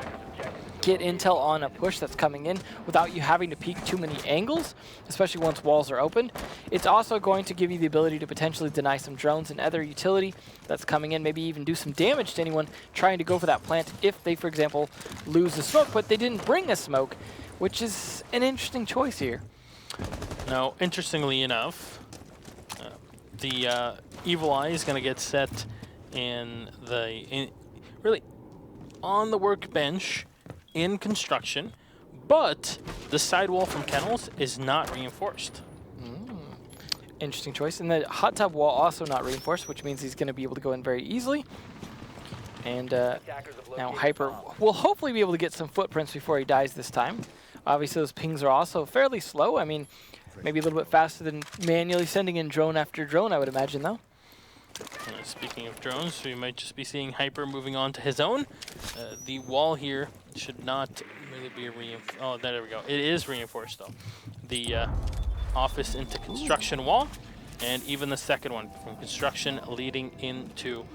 Speaker 1: get intel on a push that's coming in without you having to peek too many angles, especially once walls are opened. It's also going to give you the ability to potentially deny some drones and other utility that's coming in, maybe even do some damage to anyone trying to go for that plant if they, for example, lose the smoke, but they didn't bring a smoke, which is an interesting choice here.
Speaker 2: Now, interestingly enough, the Evil Eye is going to get set really on the workbench in construction, but the sidewall from Kennels is not reinforced.
Speaker 1: Interesting choice. And the hot tub wall also not reinforced, which means he's going to be able to go in very easily. And now Hyper will hopefully be able to get some footprints before he dies this time. Obviously, those pings are also fairly slow. I mean, maybe a little bit faster than manually sending in drone after drone, I would imagine, though.
Speaker 2: Speaking of drones, we might just be seeing Hyper moving on to his own. The wall here should not really be reinforced. Oh, there we go. It is reinforced, though. The office into construction wall, and even the second one from construction leading into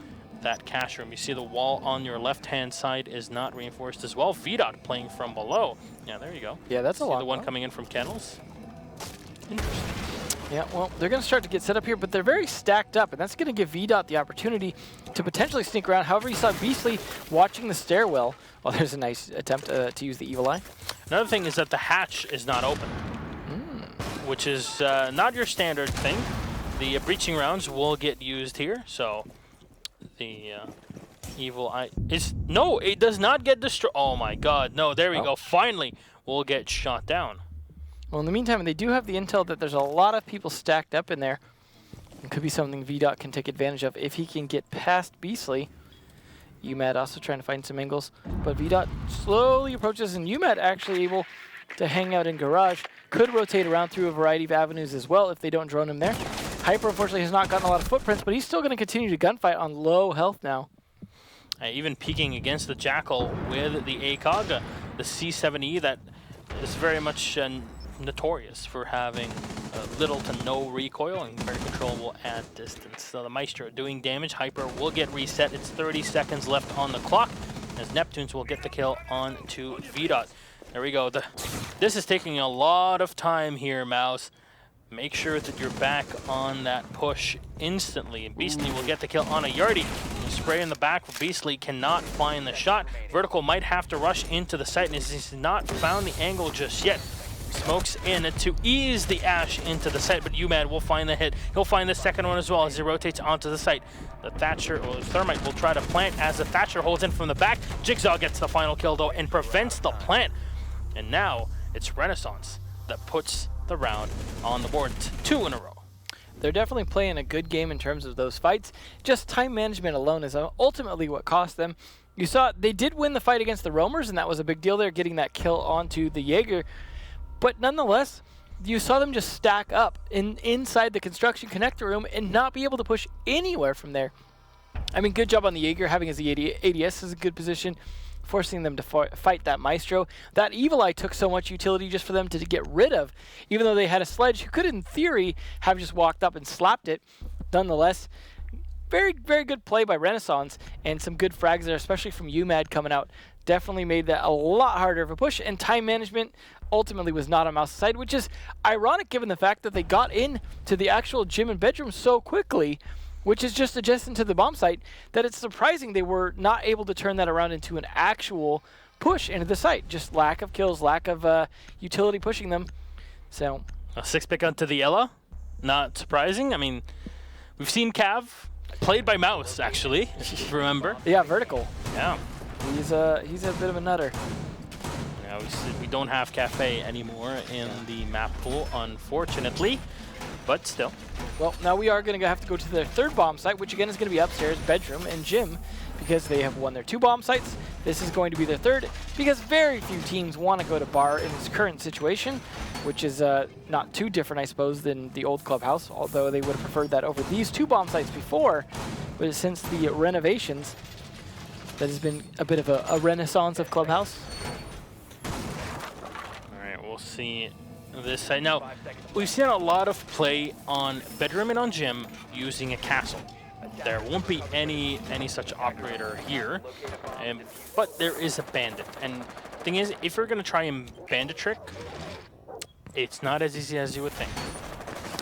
Speaker 2: that cash room. You see the wall on your left-hand side is not reinforced as well. VDOT playing from below. Yeah, there you go.
Speaker 1: Yeah, that's a lot.
Speaker 2: The one coming in from Kennels. Interesting.
Speaker 1: Yeah, well, they're going to start to get set up here, but they're very stacked up, and that's going to give VDOT the opportunity to potentially sneak around. However, you saw Beastly watching the stairwell. Well, there's a nice attempt to use the Evil Eye.
Speaker 2: Another thing is that the hatch is not open, which is not your standard thing. The breaching rounds will get used here, so the Evil Eye is... No, it does not get destroyed. Oh, my God. No, there we go. Finally, we'll get shot down.
Speaker 1: Well, in the meantime, they do have the intel that there's a lot of people stacked up in there. It could be something VDOT can take advantage of if he can get past Beastly. UMAD also trying to find some angles, but VDOT slowly approaches, and UMAD actually able to hang out in garage. Could rotate around through a variety of avenues as well if they don't drone him there. Hyper, unfortunately, has not gotten a lot of footprints, but he's still going to continue to gunfight on low health now.
Speaker 2: Even peeking against the Jackal with the ACOG, the C7E that is very much notorious for having little to no recoil and very controllable at distance. So the Maestro doing damage. Hyper will get reset. It's 30 seconds left on the clock as Neptunes will get the kill on to VDOT. There we go. This is taking a lot of time here, Mouse. Make sure that you're back on that push instantly. And Beastly will get the kill on a Yardy. Spray in the back. Beastly cannot find the shot. Vertical might have to rush into the site, and he's not found the angle just yet. Smokes in to ease the Ash into the site, but UMAD will find the hit. He'll find the second one as well as he rotates onto the site. The Thatcher, or the Thermite, will try to plant as the Thatcher holds in from the back. Jigsaw gets the final kill, though, and prevents the plant. And now it's Renascence that puts the round on the board. It's 2 in a row.
Speaker 1: They're definitely playing a good game in terms of those fights. Just time management alone is ultimately what cost them. You saw they did win the fight against the Roamers, and that was a big deal there, getting that kill onto the Jaeger. But nonetheless, you saw them just stack up inside the construction connector room and not be able to push anywhere from there. I mean, good job on the Jaeger. Having his ADS is a good position, forcing them to fight that Maestro. That Evil Eye took so much utility just for them to get rid of, even though they had a sledge who could, in theory, have just walked up and slapped it. Nonetheless, very, very good play by Renascence and some good frags there, especially from UMAD coming out. Definitely made that a lot harder of a push, and time management ultimately was not on Mouse's side, which is ironic given the fact that they got in to the actual gym and bedroom so quickly, which is just adjacent to the bomb site, that it's surprising they were not able to turn that around into an actual push into the site. Just lack of kills, lack of utility pushing them. So
Speaker 2: a 6-pick onto the Ella, not surprising. I mean, we've seen Cav, played by Mouse, actually, if you remember.
Speaker 1: Yeah, vertical.
Speaker 2: Yeah.
Speaker 1: He's a bit of a nutter.
Speaker 2: Yeah, we don't have Cafe anymore in the map pool, unfortunately, but still.
Speaker 1: Well, now we are going to have to go to their third bomb site, which again is going to be upstairs, bedroom, and gym, because they have won their 2 bomb sites. This is going to be their third, because very few teams want to go to bar in this current situation, which is not too different, I suppose, than the old clubhouse, although they would have preferred that over these 2 bomb sites before. But since the renovations, that has been a bit of a renaissance of clubhouse.
Speaker 2: All right, we'll see this side. Now, we've seen a lot of play on bedroom and on gym using a castle. There won't be any such operator here, but there is a bandit. And the thing is, if you're going to try and bandit trick, it's not as easy as you would think.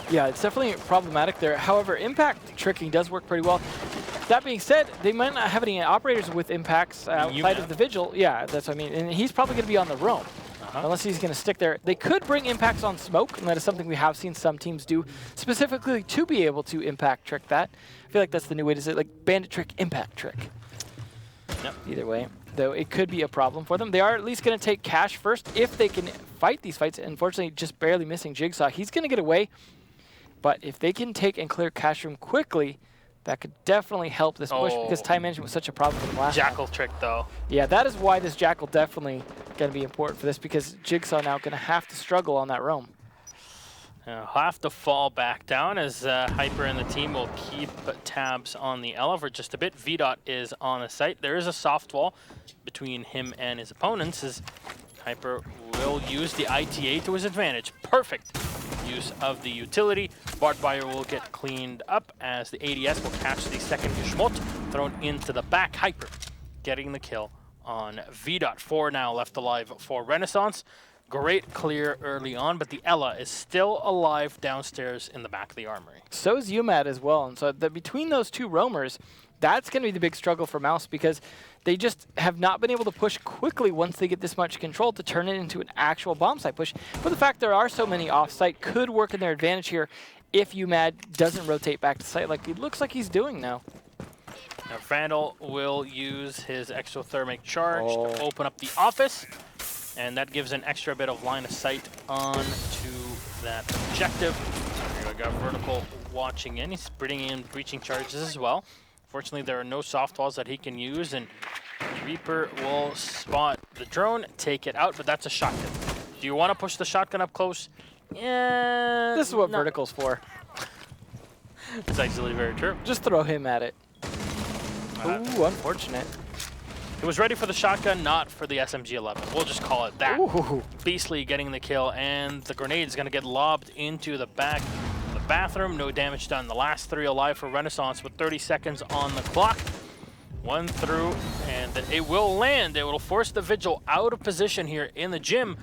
Speaker 1: Yeah, it's definitely problematic there. However, impact tricking does work pretty well. That being said, they might not have any operators with impacts outside of the Vigil. Yeah, that's what I mean. And he's probably going to be on the roam. unless he's going to stick there. They could bring impacts on smoke, and that is something we have seen some teams do, specifically to be able to impact trick that. I feel like that's the new way to say it, like bandit trick, impact trick.
Speaker 2: Yep.
Speaker 1: Either way, though, it could be a problem for them. They are at least going to take cash first if they can fight these fights. Unfortunately, just barely missing Jigsaw. He's going to get away, but if they can take and clear cash room quickly, that could definitely help this push because time management was such a problem for them last time.
Speaker 2: Jackal trick, though.
Speaker 1: Yeah, that is why this Jackal definitely going to be important for this because Jigsaw now going to have to struggle on that roam.
Speaker 2: He'll have to fall back down as Hyper and the team will keep tabs on the Ela for just a bit. VDOT is on the site. There is a soft wall between him and his opponents as Hyper will use the ITA to his advantage. Perfect use of the utility. Barbed Wire will get cleaned up as the ADS will catch the second Schmott thrown into the back. Hyper getting the kill on VDOT. 4 now left alive for Renascence. Great clear early on, but the Ela is still alive downstairs in the back of the armory.
Speaker 1: So is UMAD as well, and so between those two roamers, that's going to be the big struggle for Mouse because they just have not been able to push quickly once they get this much control to turn it into an actual bomb site push. But the fact there are so many off-site could work in their advantage here if UMAD doesn't rotate back to site like it looks like he's doing now.
Speaker 2: Now Vandal will use his exothermic charge to open up the office, and that gives an extra bit of line of sight onto that objective. Here we got Vertical watching in. He's bringing in breaching charges as well. Fortunately, there are no soft walls that he can use, and Reaper will spot the drone, take it out, but that's a shotgun. Do you want to push the shotgun up close? Yeah.
Speaker 1: This is what Vertical's for.
Speaker 2: It's actually very true.
Speaker 1: Just throw him at it. Ooh, unfortunate.
Speaker 2: He was ready for the shotgun, not for the SMG-11. We'll just call it that.
Speaker 1: Ooh.
Speaker 2: Beastly getting the kill, and the grenade is going to get lobbed into the back of the bathroom. No damage done. The last 3 alive for Renascence with 30 seconds on the clock. 1 through, and it will land. It will force the Vigil out of position here in the gym.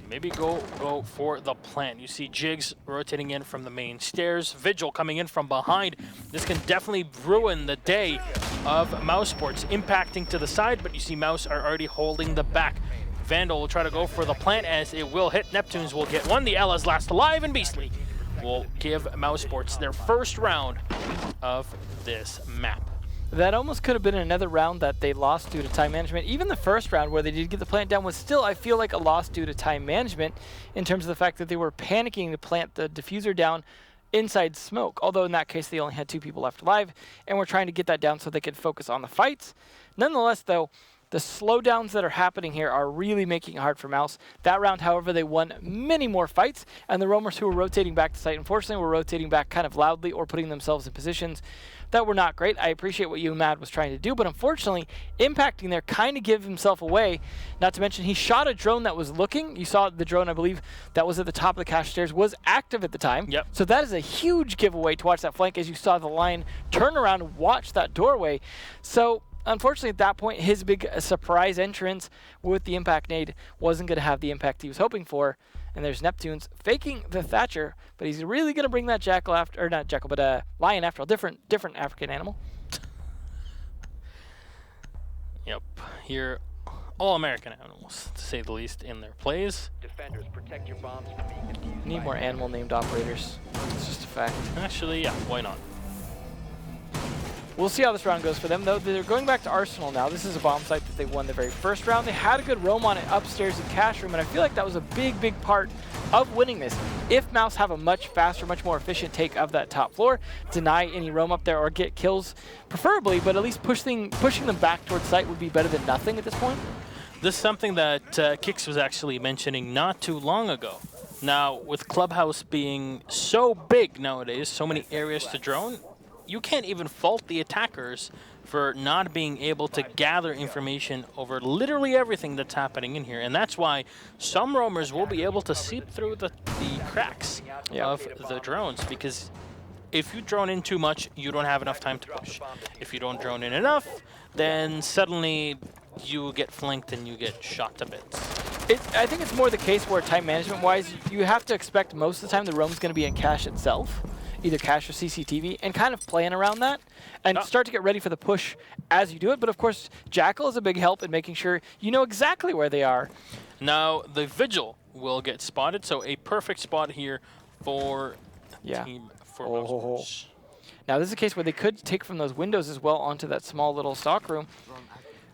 Speaker 2: Maybe go for the plant. You see Jigs rotating in from the main stairs. Vigil coming in from behind. This can definitely ruin the day of mousesports, impacting to the side, but you see Mouse are already holding the back. Vandal will try to go for the plant as it will hit. Neptunes will get one. The Ella's last alive, and Beastly will give mousesports their first round of this map.
Speaker 1: That almost could have been another round that they lost due to time management. Even the first round where they did get the plant down was still, I feel like, a loss due to time management in terms of the fact that they were panicking to plant the diffuser down inside smoke. Although in that case, they only had 2 people left alive, and we're trying to get that down so they could focus on the fights. Nonetheless, though, the slowdowns that are happening here are really making it hard for Mouse. That round, however, they won many more fights, and the roamers who were rotating back to site, unfortunately, were rotating back kind of loudly or putting themselves in positions that were not great. I appreciate what UMAD was trying to do, but unfortunately, impacting there kind of gave himself away. Not to mention, he shot a drone that was looking. You saw the drone, I believe, that was at the top of the cache stairs was active at the time.
Speaker 2: Yep.
Speaker 1: So that is a huge giveaway to watch that flank as you saw the line turn around and watch that doorway. So unfortunately, at that point, his big surprise entrance with the impact nade wasn't going to have the impact he was hoping for. And there's Neptunes faking the Thatcher, but he's really going to bring that Jackal after, or not Jackal, but Lion after all, different African animal.
Speaker 2: Yep, here, all American animals, to say the least, in their plays.
Speaker 3: Defenders, protect your bombs from being defused.
Speaker 1: Need more animal named operators. It's just a fact.
Speaker 2: Actually, yeah, why not?
Speaker 1: We'll see how this round goes for them, though. They're going back to Arsenal now. This is a bomb site that they won the very first round. They had a good roam on it upstairs in cache room, and I feel like that was a big, big part of winning this. If Mouse have a much faster, much more efficient take of that top floor, deny any roam up there or get kills, preferably, but at least pushing them back towards site would be better than nothing at this point.
Speaker 2: This is something that Kix was actually mentioning not too long ago. Now, with Clubhouse being so big nowadays, so many areas to drone, you can't even fault the attackers for not being able to gather information over literally everything that's happening in here. And that's why some roamers will be able to seep through the cracks of the drones, because if you drone in too much, you don't have enough time to push. If you don't drone in enough, then suddenly you get flanked and you get shot to bits.
Speaker 1: I think it's more the case where time management-wise, you have to expect most of the time the roam's going to be in cache itself. either cache or CCTV, and kind of plan around that and start to get ready for the push as you do it. But of course, Jackal is a big help in making sure you know exactly where they are.
Speaker 2: Now, the Vigil will get spotted, so a perfect spot here for team for mousesports.
Speaker 1: Now, this is a case where they could take from those windows as well onto that small little stock room.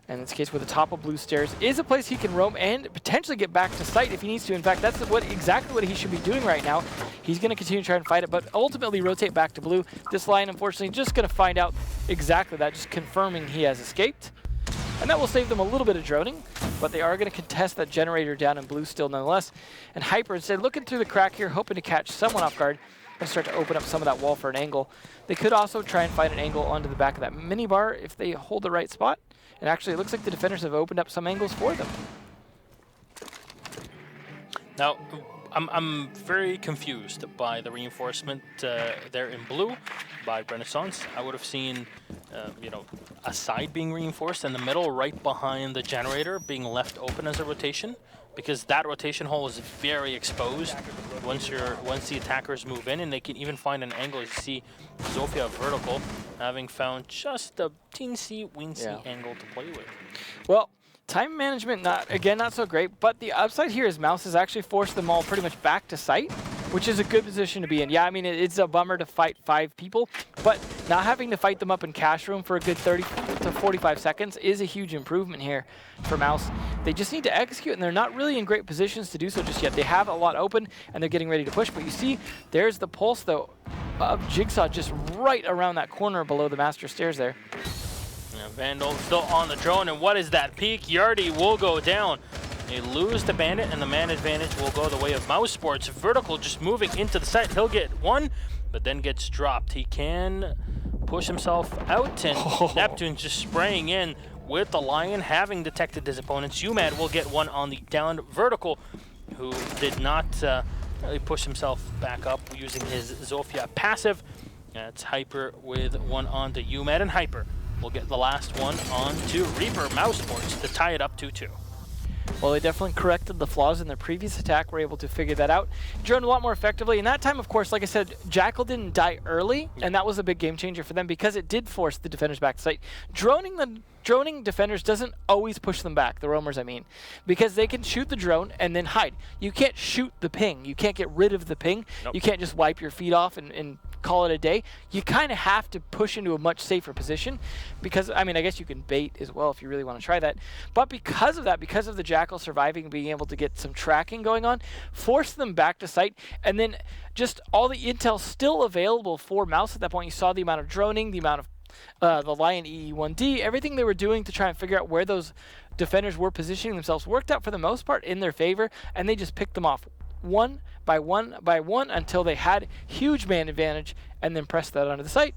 Speaker 1: And it's a case where the top of blue stairs is a place he can roam and potentially get back to site if he needs to. In fact, that's exactly what he should be doing right now. He's going to continue to try and fight it, but ultimately rotate back to blue. This line, unfortunately, just going to find out exactly that, just confirming he has escaped. And that will save them a little bit of droning, but they are going to contest that generator down in blue still nonetheless. And Hyper, instead, looking through the crack here, hoping to catch someone off guard and start to open up some of that wall for an angle. They could also try and find an angle onto the back of that minibar if they hold the right spot. And actually, it looks like the defenders have opened up some angles for them.
Speaker 2: Now, I'm very confused by the reinforcement there in blue by Renascence. I would have seen, you know, a side being reinforced and the middle right behind the generator being left open as a rotation, because that rotation hole is very exposed once the attackers move in, and they can even find an angle. You see Zofia vertical having found just a teensy-weensy angle to play with.
Speaker 1: Well, time management, not so great, but the upside here is Mouse has actually forced them all pretty much back to site, which is a good position to be in. Yeah, I mean, it's a bummer to fight 5 people, but not having to fight them up in cash room for a good 30 to 45 seconds is a huge improvement here for Mouse. They just need to execute, and they're not really in great positions to do so just yet. They have a lot open, and they're getting ready to push, but you see, there's the pulse, though, of Jigsaw just right around that corner below the master stairs there.
Speaker 2: Vandal still on the drone, and what is that peak? Yardy will go down. They lose the bandit, and the man advantage will go the way of mousesports. Vertical just moving into the site. He'll get one, but then gets dropped. He can push himself out, and Neptune's just spraying in with the Lion, having detected his opponents. UMAD will get one on the downed Vertical, who did not really push himself back up using his Zofia passive. That's Hyper with one on to UMAD, and Hyper will get the last one on to Reaper mousesports to tie it up 2-2.
Speaker 1: Well, they definitely corrected the flaws in their previous attack. Were able to figure that out. Droned a lot more effectively. And that time, of course, like I said, Jackal didn't die early, and that was a big game changer for them because it did force the defenders back to site. Droning defenders doesn't always push them back, the roamers I mean, because they can shoot the drone and then hide. You can't shoot the ping. You can't get rid of the ping. Nope. You can't just wipe your feet off and call it a day. You kind of have to push into a much safer position because, I mean, I guess you can bait as well if you really want to try that. But because of that, because of the Jackal surviving and being able to get some tracking going on, force them back to site, and then just all the intel still available for Mouse at that point. You saw the amount of droning, the amount of the Lion EE1D, everything they were doing to try and figure out where those defenders were positioning themselves worked out for the most part in their favor, and they just picked them off one by one by one until they had huge man advantage and then pressed that onto the site.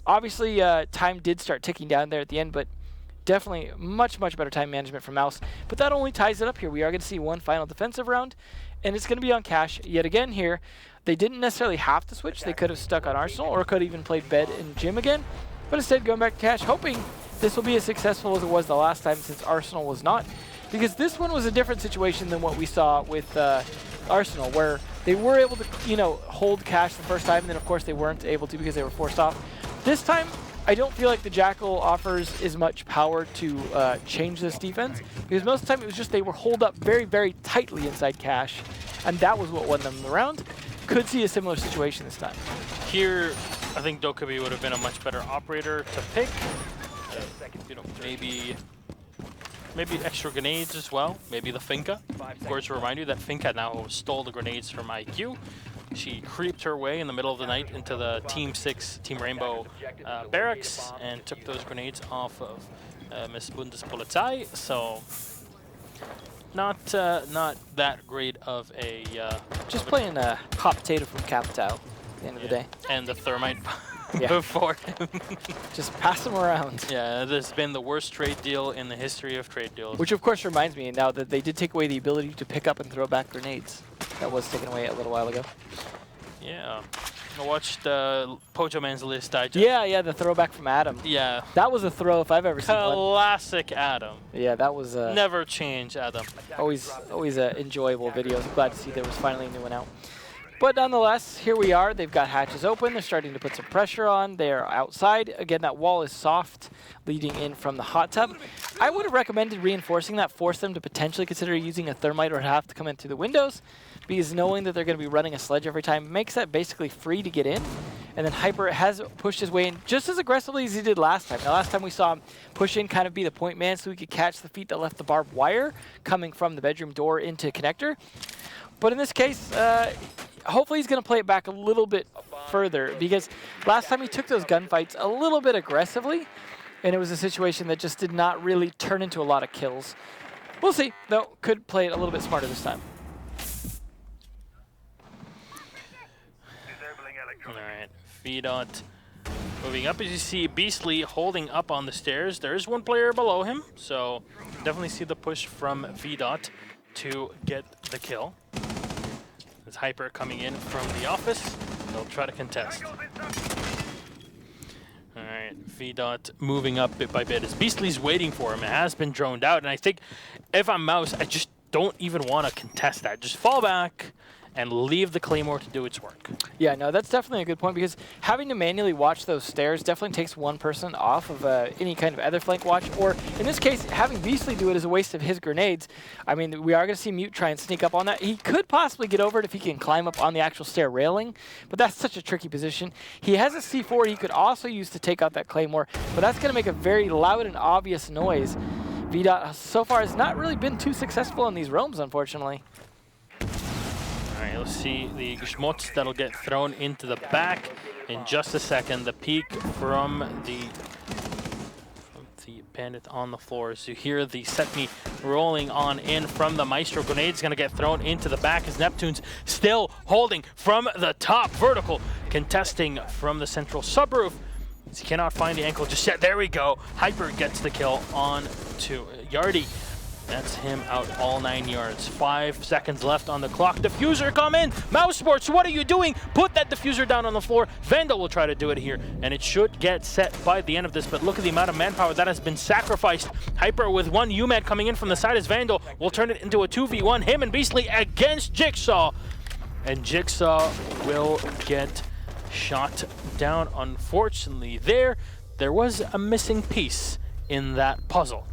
Speaker 1: Obviously, time did start ticking down there at the end, but definitely much better time management from Mouse. But that only ties it up here. We are going to see one final defensive round, and it's going to be on cash yet again here. They didn't necessarily have to switch. They could have stuck on Arsenal or could have even played Bed and Jim again, but instead going back to cash, hoping this will be as successful as it was the last time since Arsenal was not. Because this one was a different situation than what we saw with Arsenal, where they were able to, you know, hold cash the first time, and then of course they weren't able to because they were forced off. This time, I don't feel like the Jackal offers as much power to change this defense, because most of the time it was just they were holed up very tightly inside cash, and that was what won them the round. Could see a similar situation this time.
Speaker 2: Here, I think Dokkaebi would have been a much better operator to pick. You know, maybe extra grenades as well. Maybe the Finka. Of course, to remind you that Finka now stole the grenades from IQ. She creeped her way in the middle of the night into the Team 6, Team Rainbow barracks and took those grenades off of Miss Bundespolizei. So, not that great of a...
Speaker 1: just playing a hot potato from Capital at the end of the day.
Speaker 2: And the thermite before him.
Speaker 1: Just pass them around.
Speaker 2: Yeah, this has been the worst trade deal in the history of trade deals.
Speaker 1: Which of course reminds me now that they did take away the ability to pick up and throw back grenades. That was taken away a little while ago.
Speaker 2: Yeah. I watched Pojo Man's List Digest.
Speaker 1: Yeah, the throwback from Adam.
Speaker 2: Yeah.
Speaker 1: That was a throw if I've ever seen one.
Speaker 2: Classic Adam.
Speaker 1: Yeah, that was...
Speaker 2: never change, Adam.
Speaker 1: Always enjoyable videos. I'm glad to see there was finally a new one out. But nonetheless, here we are. They've got hatches open. They're starting to put some pressure on. They are outside. Again, that wall is soft, leading in from the hot tub. I would have recommended reinforcing that, force them to potentially consider using a thermite or have to come in through the windows, because knowing that they're going to be running a sledge every time makes that basically free to get in. And then Hyper has pushed his way in just as aggressively as he did last time. Now, last time we saw him push in, kind of be the point man so he could catch the feet that left the barbed wire coming from the bedroom door into connector. But in this case, hopefully he's going to play it back a little bit further, because last time he took those gunfights a little bit aggressively, and it was a situation that just did not really turn into a lot of kills. We'll see, though. Could play it a little bit smarter this time.
Speaker 2: All right, VDOT moving up. As you see, Beastly holding up on the stairs. There is one player below him, so definitely see the push from VDOT to get the kill. There's Hyper coming in from the office. They'll try to contest. All right, VDOT moving up bit by bit as Beastly's waiting for him. It has been droned out, and I think if I'm Mouse, I just don't even want to contest that. Just fall back and leave the Claymore to do its work.
Speaker 1: Yeah, no, that's definitely a good point, because having to manually watch those stairs definitely takes one person off of any kind of other flank watch, or in this case, having Beastly do it is a waste of his grenades. I mean, we are going to see Mute try and sneak up on that. He could possibly get over it if he can climb up on the actual stair railing, but that's such a tricky position. He has a C4 he could also use to take out that Claymore, but that's going to make a very loud and obvious noise. VDOT so far has not really been too successful in these roams, unfortunately.
Speaker 2: All right, let's see the Schmutz that'll get thrown into the back in just a second. The peek from the bandit on the floor. So you hear the Setme rolling on in from the Maestro. Grenade's going to get thrown into the back as Neptune's still holding from the top vertical, contesting from the central subroof. He cannot find the ankle just yet. There we go. Hyper gets the kill on to Yardy. That's him out all 9 yards. 5 seconds left on the clock. Diffuser, come in! mousesports, what are you doing? Put that diffuser down on the floor. Vandal will try to do it here, and it should get set by the end of this, but look at the amount of manpower that has been sacrificed. Hyper with one UMAD coming in from the side as Vandal will turn it into a 2v1. Him and Beastly against Jigsaw, and Jigsaw will get shot down. Unfortunately, there was a missing piece in that puzzle.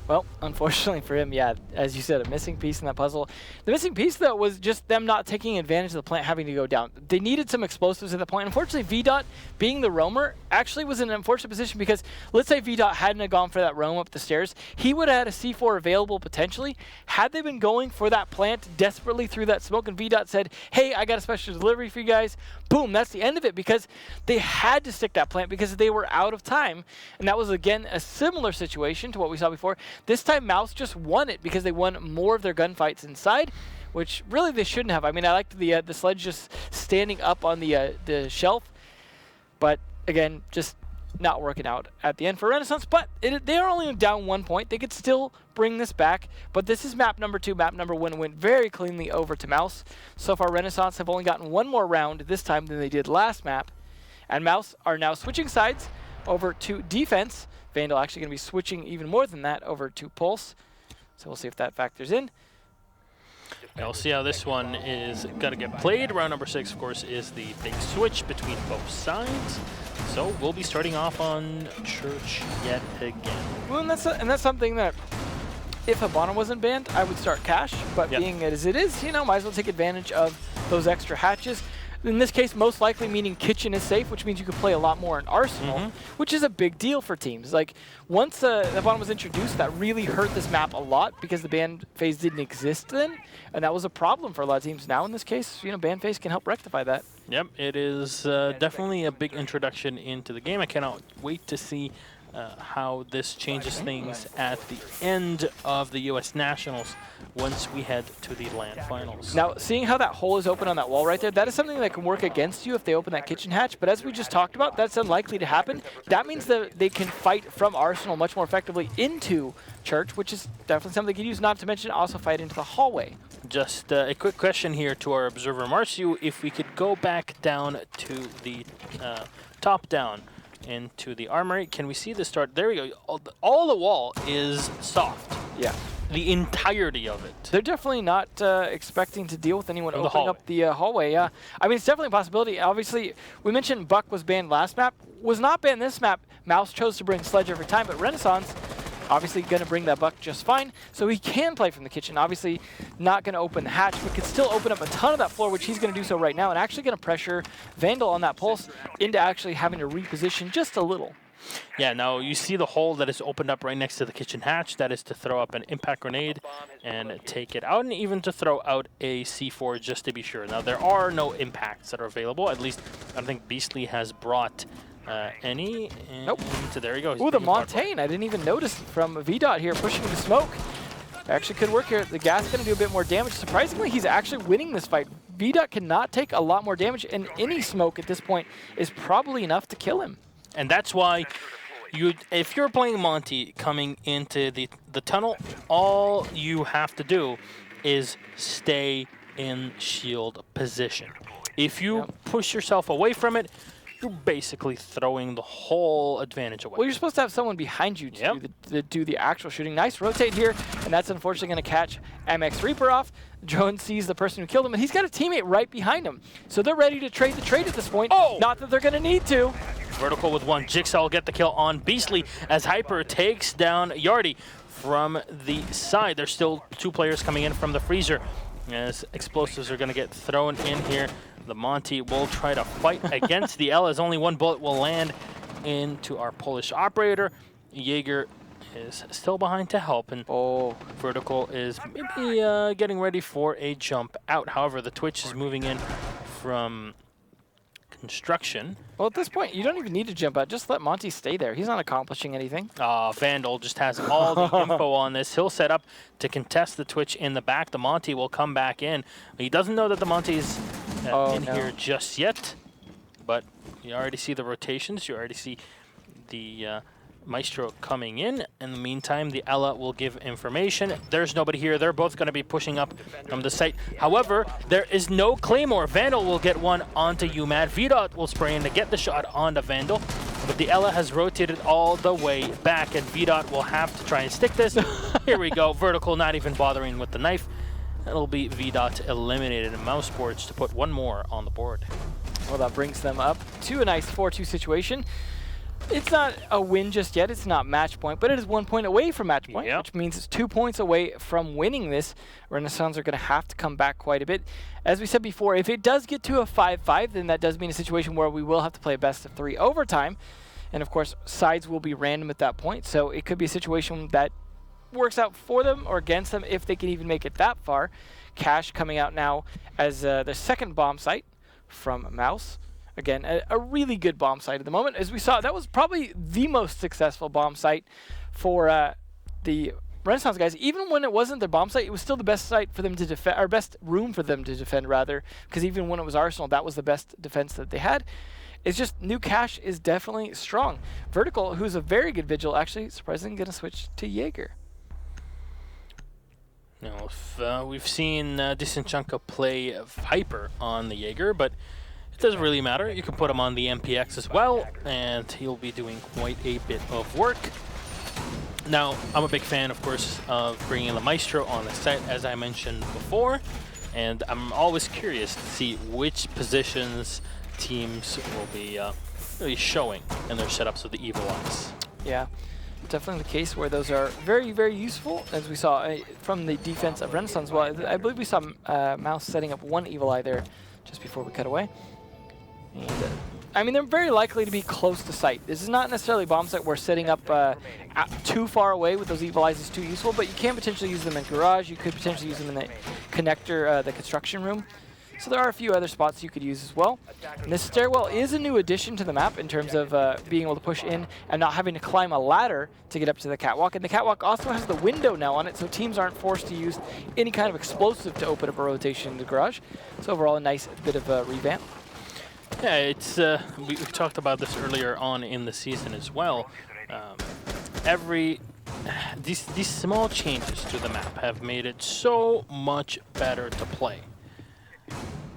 Speaker 1: Well, unfortunately for him, yeah, as you said, a missing piece in that puzzle. The missing piece, though, was just them not taking advantage of the plant having to go down. They needed some explosives at that point. Unfortunately, VDOT, being the roamer, actually was in an unfortunate position, because let's say VDOT hadn't have gone for that roam up the stairs, he would have had a C4 available potentially. Had they been going for that plant desperately through that smoke, and VDOT said, hey, I got a special delivery for you guys, boom, that's the end of it, because they had to stick that plant because they were out of time. And that was, again, a similar situation to what we saw before. This time, Mouse just won it because they won more of their gunfights inside, which really they shouldn't have. I mean, I liked the sledge just standing up on the shelf, but again, just not working out at the end for Renascence. But they are only down 1 point. They could still bring this back, but this is map number 2. Map number 1 went very cleanly over to Mouse. So far, Renascence have only gotten one more round this time than they did last map, and Mouse are now switching sides over to defense. Vandal actually going to be switching even more than that over to Pulse. So we'll see if that factors in.
Speaker 2: Yeah, we'll see how this one is going to get played. Round number 6, of course, is the big switch between both sides. So we'll be starting off on Church yet again.
Speaker 1: Well, and that's something that, if Habana wasn't banned, I would start Cash. But being as it is, you know, might as well take advantage of those extra hatches. In this case, most likely meaning Kitchen is safe, which means you can play a lot more in Arsenal, which is a big deal for teams. Like, once the Habana was introduced, that really hurt this map a lot because the ban phase didn't exist then, and that was a problem for a lot of teams. Now, in this case, you know, ban phase can help rectify that.
Speaker 2: Yep, it is definitely a big introduction into the game. I cannot wait to see how this changes things at the end of the U.S. Nationals once we head to the LAN finals.
Speaker 1: Now, seeing how that hole is open on that wall right there, that is something that can work against you if they open that kitchen hatch, but as we just talked about, that's unlikely to happen. That means that they can fight from Arsenal much more effectively into Church, which is definitely something they can use, not to mention also fight into the hallway.
Speaker 2: Just a quick question here to our observer, Marcio, if we could go back down to the top down into the armory. Can we see the start? There we go. All the wall is soft.
Speaker 1: Yeah.
Speaker 2: the entirety of it.
Speaker 1: They're definitely not expecting to deal with anyone
Speaker 2: In the
Speaker 1: opening up the hallway. Yeah, I mean, it's definitely a possibility. Obviously, we mentioned Buck was banned last map. Was not banned this map. Mouse chose to bring Sledge every time, but Renaissance obviously going to bring that Buck just fine, so he can play from the kitchen. Obviously not going to open the hatch, but can still open up a ton of that floor, which he's going to do so right now, and actually going to pressure Vandal on that pulse into actually having to reposition just a little.
Speaker 2: Yeah, now you see the hole that is opened up right next to the kitchen hatch. That is to throw up an impact grenade and take it out, and even to throw out a C4 just to be sure. Now, there are no impacts that are available. At least, I don't think Beastly has brought any. And
Speaker 1: nope.
Speaker 2: So there you go.
Speaker 1: Ooh, the Montaigne. I didn't even notice from VDOT here pushing the smoke. Actually could work here. The gas going to do a bit more damage. Surprisingly, he's actually winning this fight. VDOT cannot take a lot more damage, and any smoke at this point is probably enough to kill him.
Speaker 2: And that's why if you're playing Monty coming into the tunnel, all you have to do is stay in shield position. If you push yourself away from it, you're basically throwing the whole advantage away.
Speaker 1: Well, you're supposed to have someone behind you to do the actual shooting. Nice rotate here, and that's unfortunately going to catch MX Reaper off. Drone sees the person who killed him, and he's got a teammate right behind him. So they're ready to trade the trade at this point.
Speaker 2: Oh!
Speaker 1: Not that they're going to need to.
Speaker 2: Vertical with one. Jigsaw will get the kill on Beastly as Hyper takes down Yardy from the side. There's still two players coming in from the freezer as explosives are going to get thrown in here. The Monty will try to fight against the L as only one bullet will land into our Polish operator. Jaeger is still behind to help, and Vertical is maybe getting ready for a jump out. However, the Twitch is moving in from construction.
Speaker 1: Well, at this point, you don't even need to jump out. Just let Monty stay there. He's not accomplishing anything.
Speaker 2: Vandal just has all the info on this. He'll set up to contest the Twitch in the back. The Monty will come back in. He doesn't know that the Monty's here just yet, but you already see the rotations. You already see the Maestro coming in. In the meantime, the Ella will give information. There's nobody here. They're both going to be pushing up from the site. However, there is no Claymore. Vandal will get one onto UMAD. VDOT will spray in to get the shot onto Vandal. But the Ella has rotated all the way back, and VDOT will have to try and stick this. Here we go. Vertical not even bothering with the knife. It'll be VDOT eliminated, and mousesports to put one more on the board.
Speaker 1: Well, that brings them up to a nice 4-2 situation. It's not a win just yet. It's not match point, but it is 1 point away from match point, which means it's 2 points away from winning this. Renaissance are going to have to come back quite a bit. As we said before, if it does get to a 5-5, then that does mean a situation where we will have to play a best-of-3 overtime. And, of course, sides will be random at that point, so it could be a situation that works out for them or against them if they can even make it that far. Cash coming out now as the second bomb site from Mouse. Again, a really good bomb site at the moment. As we saw, that was probably the most successful bomb site for the Renaissance guys. Even when it wasn't their bomb site, it was still the best site for them to defend, or best room for them to defend, rather. Because even when it was Arsenal, that was the best defense that they had. It's just new Cash is definitely strong. Vertical, who's a very good vigil, actually surprisingly going to switch to Jaeger.
Speaker 2: Now, if, we've seen Disenchanka play Hyper on the Jaeger, but it doesn't really matter. You can put him on the MPX as well, and he'll be doing quite a bit of work. Now, I'm a big fan, of course, of bringing the Maestro on the set, as I mentioned before, and I'm always curious to see which positions teams will be really showing in their setups with the Evil Eyes.
Speaker 1: Yeah, definitely the case where those are very, very useful, as we saw from the defense of Renaissance. Well, I believe we saw Mouse setting up one Evil Eye there just before we cut away. And, I mean, they're very likely to be close to site. This is not necessarily a bomb site where setting up too far away with those Evil Eyes is too useful, but you can potentially use them in garage. You could potentially use them in the connector, the construction room. So there are a few other spots you could use as well. And this stairwell is a new addition to the map in terms of being able to push in and not having to climb a ladder to get up to the catwalk. And the catwalk also has the window now on it, so teams aren't forced to use any kind of explosive to open up a rotation in the garage. So overall, a nice bit of a revamp.
Speaker 2: Yeah, it's we talked about this earlier on in the season as well. These small changes to the map have made it so much better to play.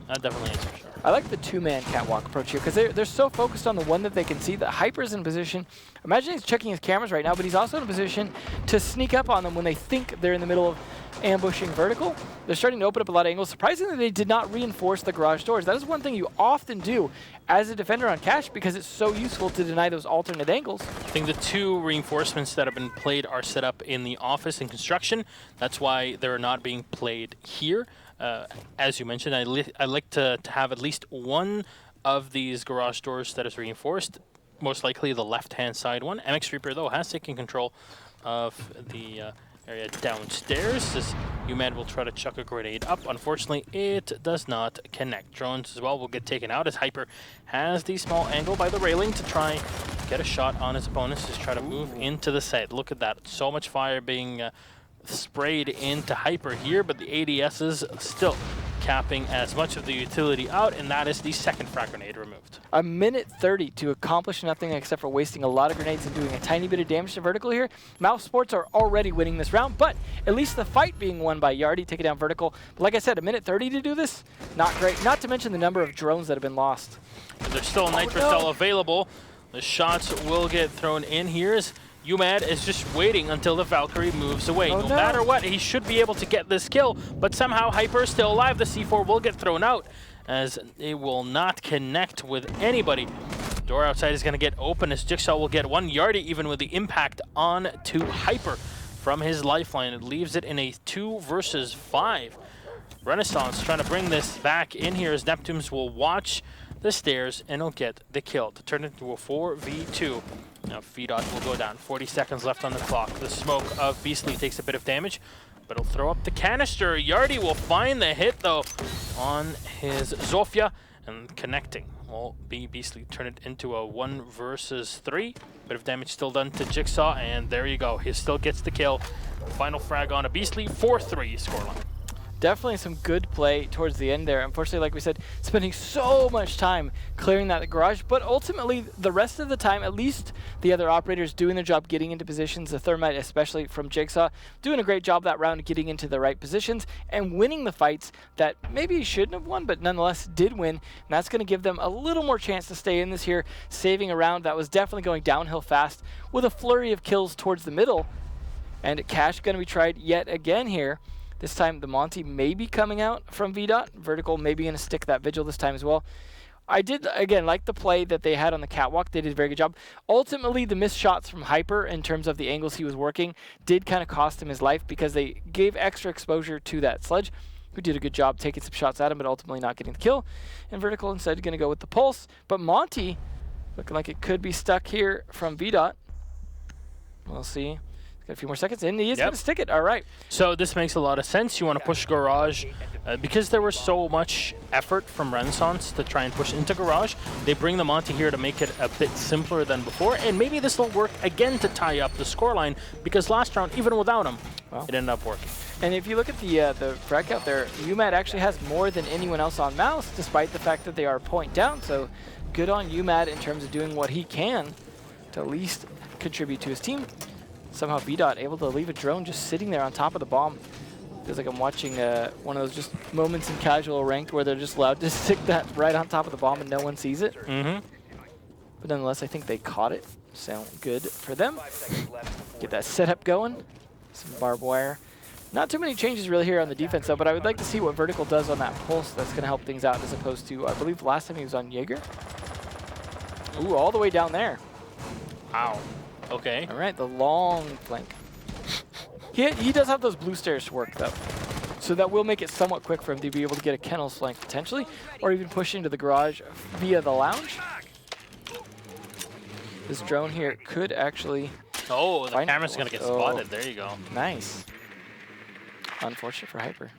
Speaker 2: That definitely is for sure.
Speaker 1: I like the two-man catwalk approach here because they're so focused on the one that they can see that Hyper's in position. Imagine he's checking his cameras right now, but he's also in a position to sneak up on them when they think they're in the middle of ambushing vertical. They're starting to open up a lot of angles. Surprisingly, they did not reinforce the garage doors. That is one thing you often do as a defender on cache because it's so useful to deny those alternate angles.
Speaker 2: I think the two reinforcements that have been played are set up in the office and construction. That's why they're not being played here. As you mentioned, I like to have at least one of these garage doors that is reinforced, most likely the left-hand side one. MX Reaper, though, has taken control of the area downstairs as UMAD will try to chuck a grenade up. Unfortunately, it does not connect. Drones as well will get taken out as Hyper has the small angle by the railing to try get a shot on his opponents, just try to move into the site. Look at that. So much fire being sprayed into Hyper here, but the ADS is still capping as much of the utility out, and that is the second frag grenade removed.
Speaker 1: A minute 30 to accomplish nothing except for wasting a lot of grenades and doing a tiny bit of damage to vertical here. mousesports are already winning this round, but at least the fight being won by Yardi, take it down vertical. But like I said, a minute 30 to do this, not great. Not to mention the number of drones that have been lost.
Speaker 2: There's still a Nitrocell available. The shots will get thrown in here as UMAD is just waiting until the Valkyrie moves away. No matter what, he should be able to get this kill, but somehow Hyper is still alive. The C4 will get thrown out as it will not connect with anybody. Door outside is going to get open as Jigsaw will get one. Yardi even with the impact on to Hyper from his lifeline. It leaves it in a 2 versus 5. Renascence trying to bring this back in here as Neptunes will watch the stairs and he'll get the kill to turn it into a 4v2. Now VDOT will go down. 40 seconds left on the clock. The smoke of Beastly takes a bit of damage, but he'll throw up the canister. Yardi will find the hit though on his Zofia, and connecting will be Beastly. Turn it into a 1 versus 3. Bit of damage still done to Jigsaw, and there you go. He still gets the kill. Final frag on a Beastly. 4-3 scoreline.
Speaker 1: Definitely some good play towards the end there. Unfortunately, like we said, spending so much time clearing that garage, but ultimately the rest of the time, at least the other operators doing their job getting into positions, the Thermite especially from Jigsaw, doing a great job that round getting into the right positions and winning the fights that maybe he shouldn't have won, but nonetheless did win. And that's going to give them a little more chance to stay in this here, saving a round that was definitely going downhill fast with a flurry of kills towards the middle. And cache going to be tried yet again here. This time, the Monty may be coming out from VDOT. Vertical may be going to stick that Vigil this time as well. I did, again, like the play that they had on the catwalk. They did a very good job. Ultimately, the missed shots from Hyper in terms of the angles he was working did kind of cost him his life because they gave extra exposure to that Sledge, who did a good job taking some shots at him, but ultimately not getting the kill. And Vertical instead going to go with the Pulse. But Monty, looking like it could be stuck here from VDOT. We'll see. Got a few more seconds, and he is going to stick it. All right.
Speaker 2: So this makes a lot of sense. You want to push Garage. Because there was so much effort from Renascence to try and push into Garage, they bring the Monty here to make it a bit simpler than before, and maybe this will work again to tie up the scoreline, because last round, even without him, it ended up working.
Speaker 1: And if you look at the frag out there, UMAD actually has more than anyone else on Mouse, despite the fact that they are point down, so good on UMAD in terms of doing what he can to at least contribute to his team. Somehow VDOT able to leave a drone just sitting there on top of the bomb. Feels like I'm watching one of those just moments in casual ranked where they're just allowed to stick that right on top of the bomb and no one sees it. But nonetheless, I think they caught it. So good for them. Get that setup going. Some barbed wire. Not too many changes really here on the defense though, but I would like to see what Vertical does on that Pulse. That's going to help things out as opposed to, I believe last time he was on Jaeger. Ooh, all the way down there.
Speaker 2: Wow. Okay.
Speaker 1: All right, the long flank. He does have those blue stairs to work, though. So that will make it somewhat quick for him to be able to get a kennel's flank, potentially, or even push into the garage via the lounge. This drone here could actually...
Speaker 2: Oh, the camera's going to get spotted. There you go.
Speaker 1: Nice. Unfortunate for Hyper.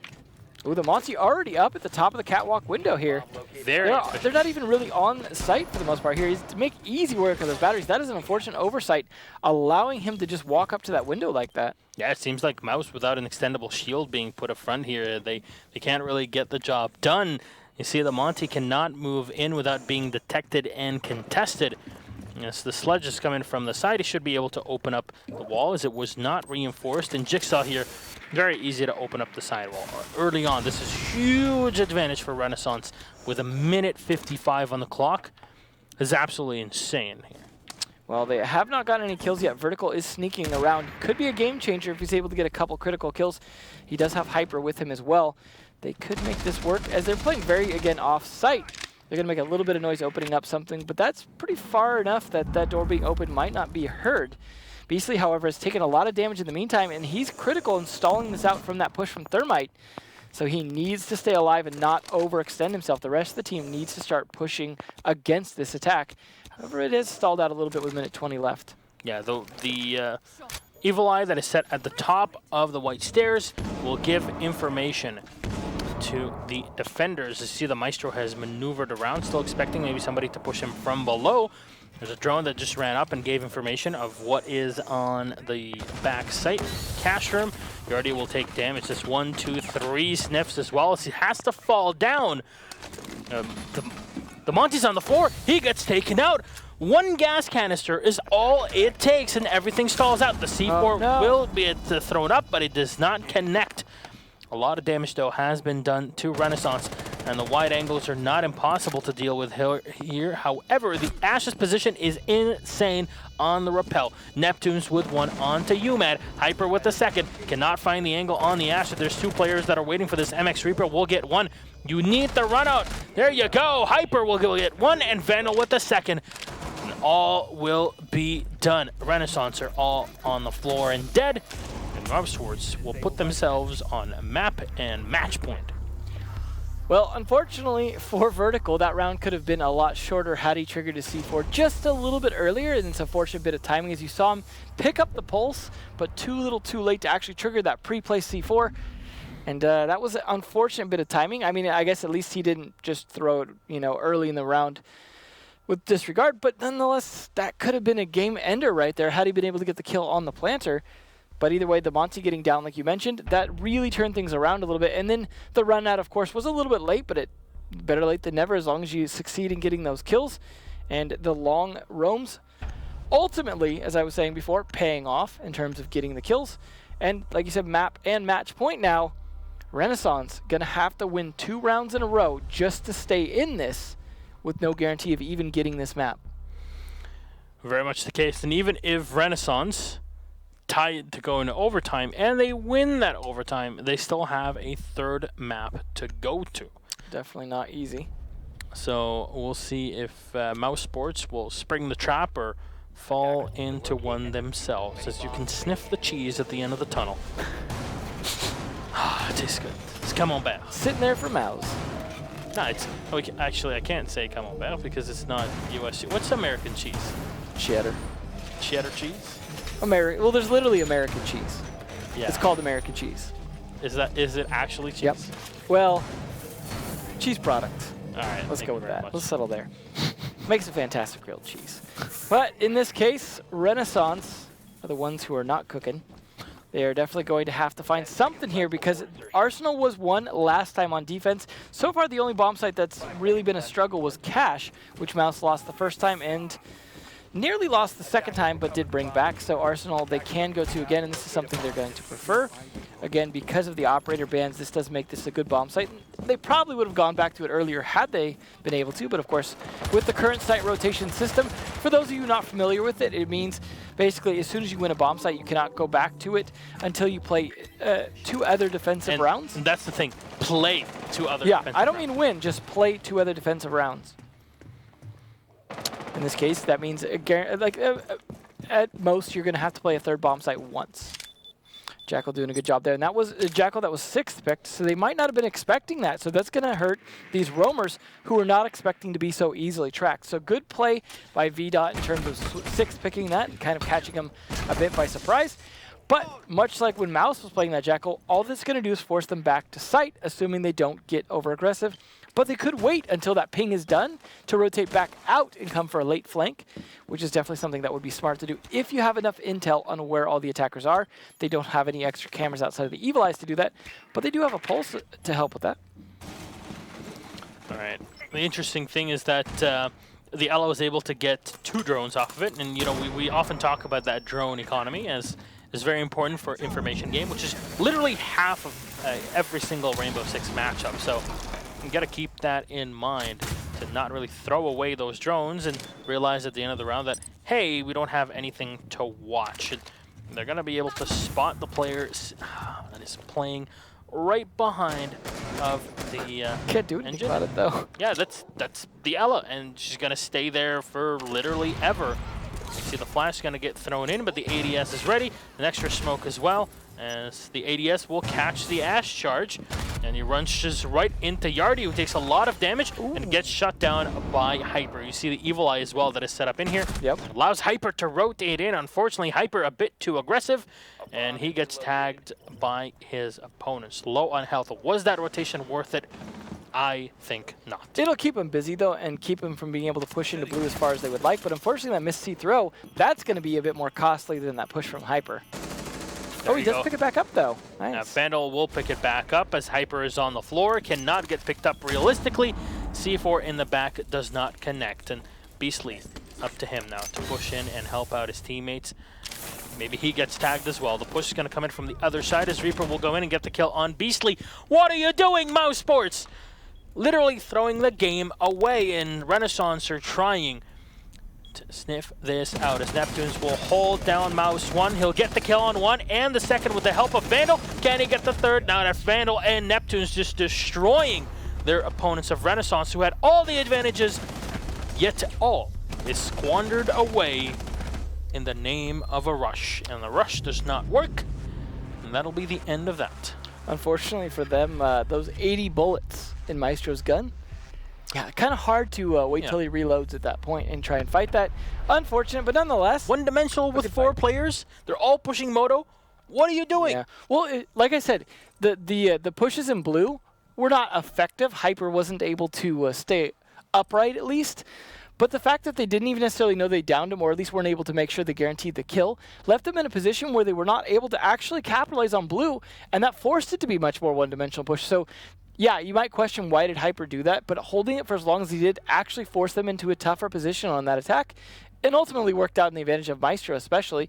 Speaker 1: Ooh, the Monty already up at the top of the catwalk window here. They're not even really on site for the most part here. He's to make easy work of those batteries. That is an unfortunate oversight, allowing him to just walk up to that window like that.
Speaker 2: Yeah, it seems like Mouse without an extendable shield being put up front here, they can't really get the job done. You see the Monty cannot move in without being detected and contested. Yes, the Sledge is coming from the side. He should be able to open up the wall as it was not reinforced. And Jigsaw here Very easy to open up the sidewall. Early on, this is huge advantage for Renaissance with 1:55 on the clock. It's absolutely insane here.
Speaker 1: Well, they have not gotten any kills yet. Vertical is sneaking around. Could be a game changer if he's able to get a couple critical kills. He does have Hyper with him as well. They could make this work as they're playing very, again, off-site. They're going to make a little bit of noise opening up something, but that's pretty far enough that that door being open might not be heard. Beastly, however, has taken a lot of damage in the meantime, and he's critical in stalling this out from that push from Thermite. So he needs to stay alive and not overextend himself. The rest of the team needs to start pushing against this attack. However, it has stalled out a little bit with minute 20 left.
Speaker 2: Yeah, the Evil Eye that is set at the top of the white stairs will give information to the defenders. You see the Maestro has maneuvered around, still expecting maybe somebody to push him from below. There's a drone that just ran up and gave information of what is on the back site. Cash room, he already will take damage. Just 1, 2, 3 sniffs as well as he has to fall down. The Monty's on the floor, he gets taken out. One gas canister is all it takes and everything stalls out. The C4 will be thrown up, but it does not connect. A lot of damage though has been done to Renaissance, and the wide angles are not impossible to deal with here. However, the Ash's position is insane on the rappel. Neptune's with one onto UMAD. Hyper with the second. Cannot find the angle on the Ash. There's two players that are waiting for this MX Reaper. Will get one. You need the run out. There you go. Hyper will get one, and Vandal with the second. And all will be done. Renaissance are all on the floor and dead. And mousesports will put themselves on map and match point.
Speaker 1: Well, unfortunately for Vertical, that round could have been a lot shorter had he triggered his C4 just a little bit earlier, and it's a fortunate bit of timing as you saw him pick up the pulse, but too little too late to actually trigger that pre-placed C4. And that was an unfortunate bit of timing. I mean, I guess at least he didn't just throw it, you know, early in the round with disregard, but nonetheless, that could have been a game ender right there had he been able to get the kill on the planter. But either way, the Monty getting down, like you mentioned, that really turned things around a little bit. And then the run out, of course, was a little bit late, but better late than never as long as you succeed in getting those kills. And the long roams, ultimately, as I was saying before, paying off in terms of getting the kills. And like you said, map and match point now. Renaissance going to have to win 2 rounds in a row just to stay in this with no guarantee of even getting this map.
Speaker 2: Very much the case. And even if Renaissance tied to go into overtime and they win that overtime, they still have a 3rd map to go to.
Speaker 1: Definitely not easy.
Speaker 2: So we'll see if mousesports will spring the trap or fall into one themselves, as you can sniff the cheese at the end of the tunnel. Ah, it tastes good. It's camembert.
Speaker 1: Sitting there for Mouse.
Speaker 2: No, it's actually I can't say camembert because it's not U.S. What's American cheese?
Speaker 1: Cheddar.
Speaker 2: Cheddar cheese?
Speaker 1: Well, there's literally American cheese.
Speaker 2: Yeah.
Speaker 1: It's called American cheese.
Speaker 2: Is it actually cheese?
Speaker 1: Yep. Well, cheese product.
Speaker 2: All right.
Speaker 1: Let's go with that. Let's settle there. Makes a fantastic grilled cheese. But in this case, Renaissance are the ones who are not cooking. They are definitely going to have to find something here because Arsenal was one last time on defense. So far, the only bomb site that's really been a struggle was Cash, which Mouse lost the first time and nearly lost the second time, but did bring back. So Arsenal, they can go to again, and this is something they're going to prefer. Again, because of the operator bans, this does make this a good bomb site. They probably would have gone back to it earlier had they been able to, but of course, with the current site rotation system, for those of you not familiar with it, it means basically as soon as you win a bomb site, you cannot go back to it until you play 2 other defensive rounds.
Speaker 2: And that's the thing, play 2 other
Speaker 1: defensive
Speaker 2: rounds.
Speaker 1: I don't mean win, just play 2 other defensive rounds. In this case, that means at most you're going to have to play a 3rd bomb site once. Jackal doing a good job there, and that was Jackal that was 6th picked, so they might not have been expecting that. So that's going to hurt these roamers who are not expecting to be so easily tracked. So good play by VDOT in terms of 6th picking that and kind of catching them a bit by surprise. But much like when Mouse was playing that Jackal, all that's going to do is force them back to site, assuming they don't get over aggressive. But they could wait until that ping is done to rotate back out and come for a late flank, which is definitely something that would be smart to do if you have enough intel on where all the attackers are. They don't have any extra cameras outside of the Evil Eyes to do that, but they do have a pulse to help with that.
Speaker 2: All right. The interesting thing is that the LO is able to get 2 drones off of it, and you know we often talk about that drone economy as is very important for information game, which is literally half of every single Rainbow Six matchup. So you got to keep that in mind to not really throw away those drones and realize at the end of the round that, hey, we don't have anything to watch. And they're going to be able to spot the player that is playing right behind of the
Speaker 1: Can't do anything
Speaker 2: engine.
Speaker 1: about it, though.
Speaker 2: Yeah, that's the Ella, and she's going to stay there for literally ever. You see the flash is going to get thrown in, but the ADS is ready. An extra smoke as well, as the ADS will catch the Ash charge. And he runs right into Yardy, who takes a lot of damage and gets shut down by Hyper. You see the Evil Eye as well that is set up in here.
Speaker 1: Yep.
Speaker 2: Allows Hyper to rotate in. Unfortunately, Hyper a bit too aggressive, and he gets tagged by his opponents. Low on health. Was that rotation worth it? I think not.
Speaker 1: It'll keep him busy, though, and keep him from being able to push into blue as far as they would like. But unfortunately, that missed C throw, that's going to be a bit more costly than that push from Hyper.
Speaker 2: There
Speaker 1: He
Speaker 2: you
Speaker 1: does
Speaker 2: go.
Speaker 1: pick it back up, though.
Speaker 2: Now,
Speaker 1: Nice.
Speaker 2: Vandal will pick it back up as Hyper is on the floor. Cannot get picked up realistically. C4 in the back does not connect. And Beastly, up to him now to push in and help out his teammates. Maybe he gets tagged as well. The push is going to come in from the other side as Reaper will go in and get the kill on Beastly. What are you doing, mousesports? Literally throwing the game away, and Renascence are trying to sniff this out as Neptunes will hold down Mouse 1. He'll get the kill on 1 and the second with the help of Vandal. Can he get the third? Now that's Vandal and Neptunes just destroying their opponents of Renascence, who had all the advantages, yet all is squandered away in the name of a rush. And the rush does not work, and that'll be the end of that.
Speaker 1: Unfortunately for them, those 80 bullets in Maestro's gun, yeah, kind of hard to wait till he reloads at that point and try and fight that. Unfortunate, but nonetheless.
Speaker 2: One-dimensional with 4 players. They're all pushing Moto. What are you doing?
Speaker 1: Yeah. Well, like I said, the pushes in blue were not effective. Hyper wasn't able to stay upright, at least. But the fact that they didn't even necessarily know they downed him, or at least weren't able to make sure they guaranteed the kill, left them in a position where they were not able to actually capitalize on blue, and that forced it to be much more one-dimensional push. So, yeah, you might question why did Hyper do that, but holding it for as long as he did actually forced them into a tougher position on that attack, and ultimately worked out in the advantage of Maestro especially.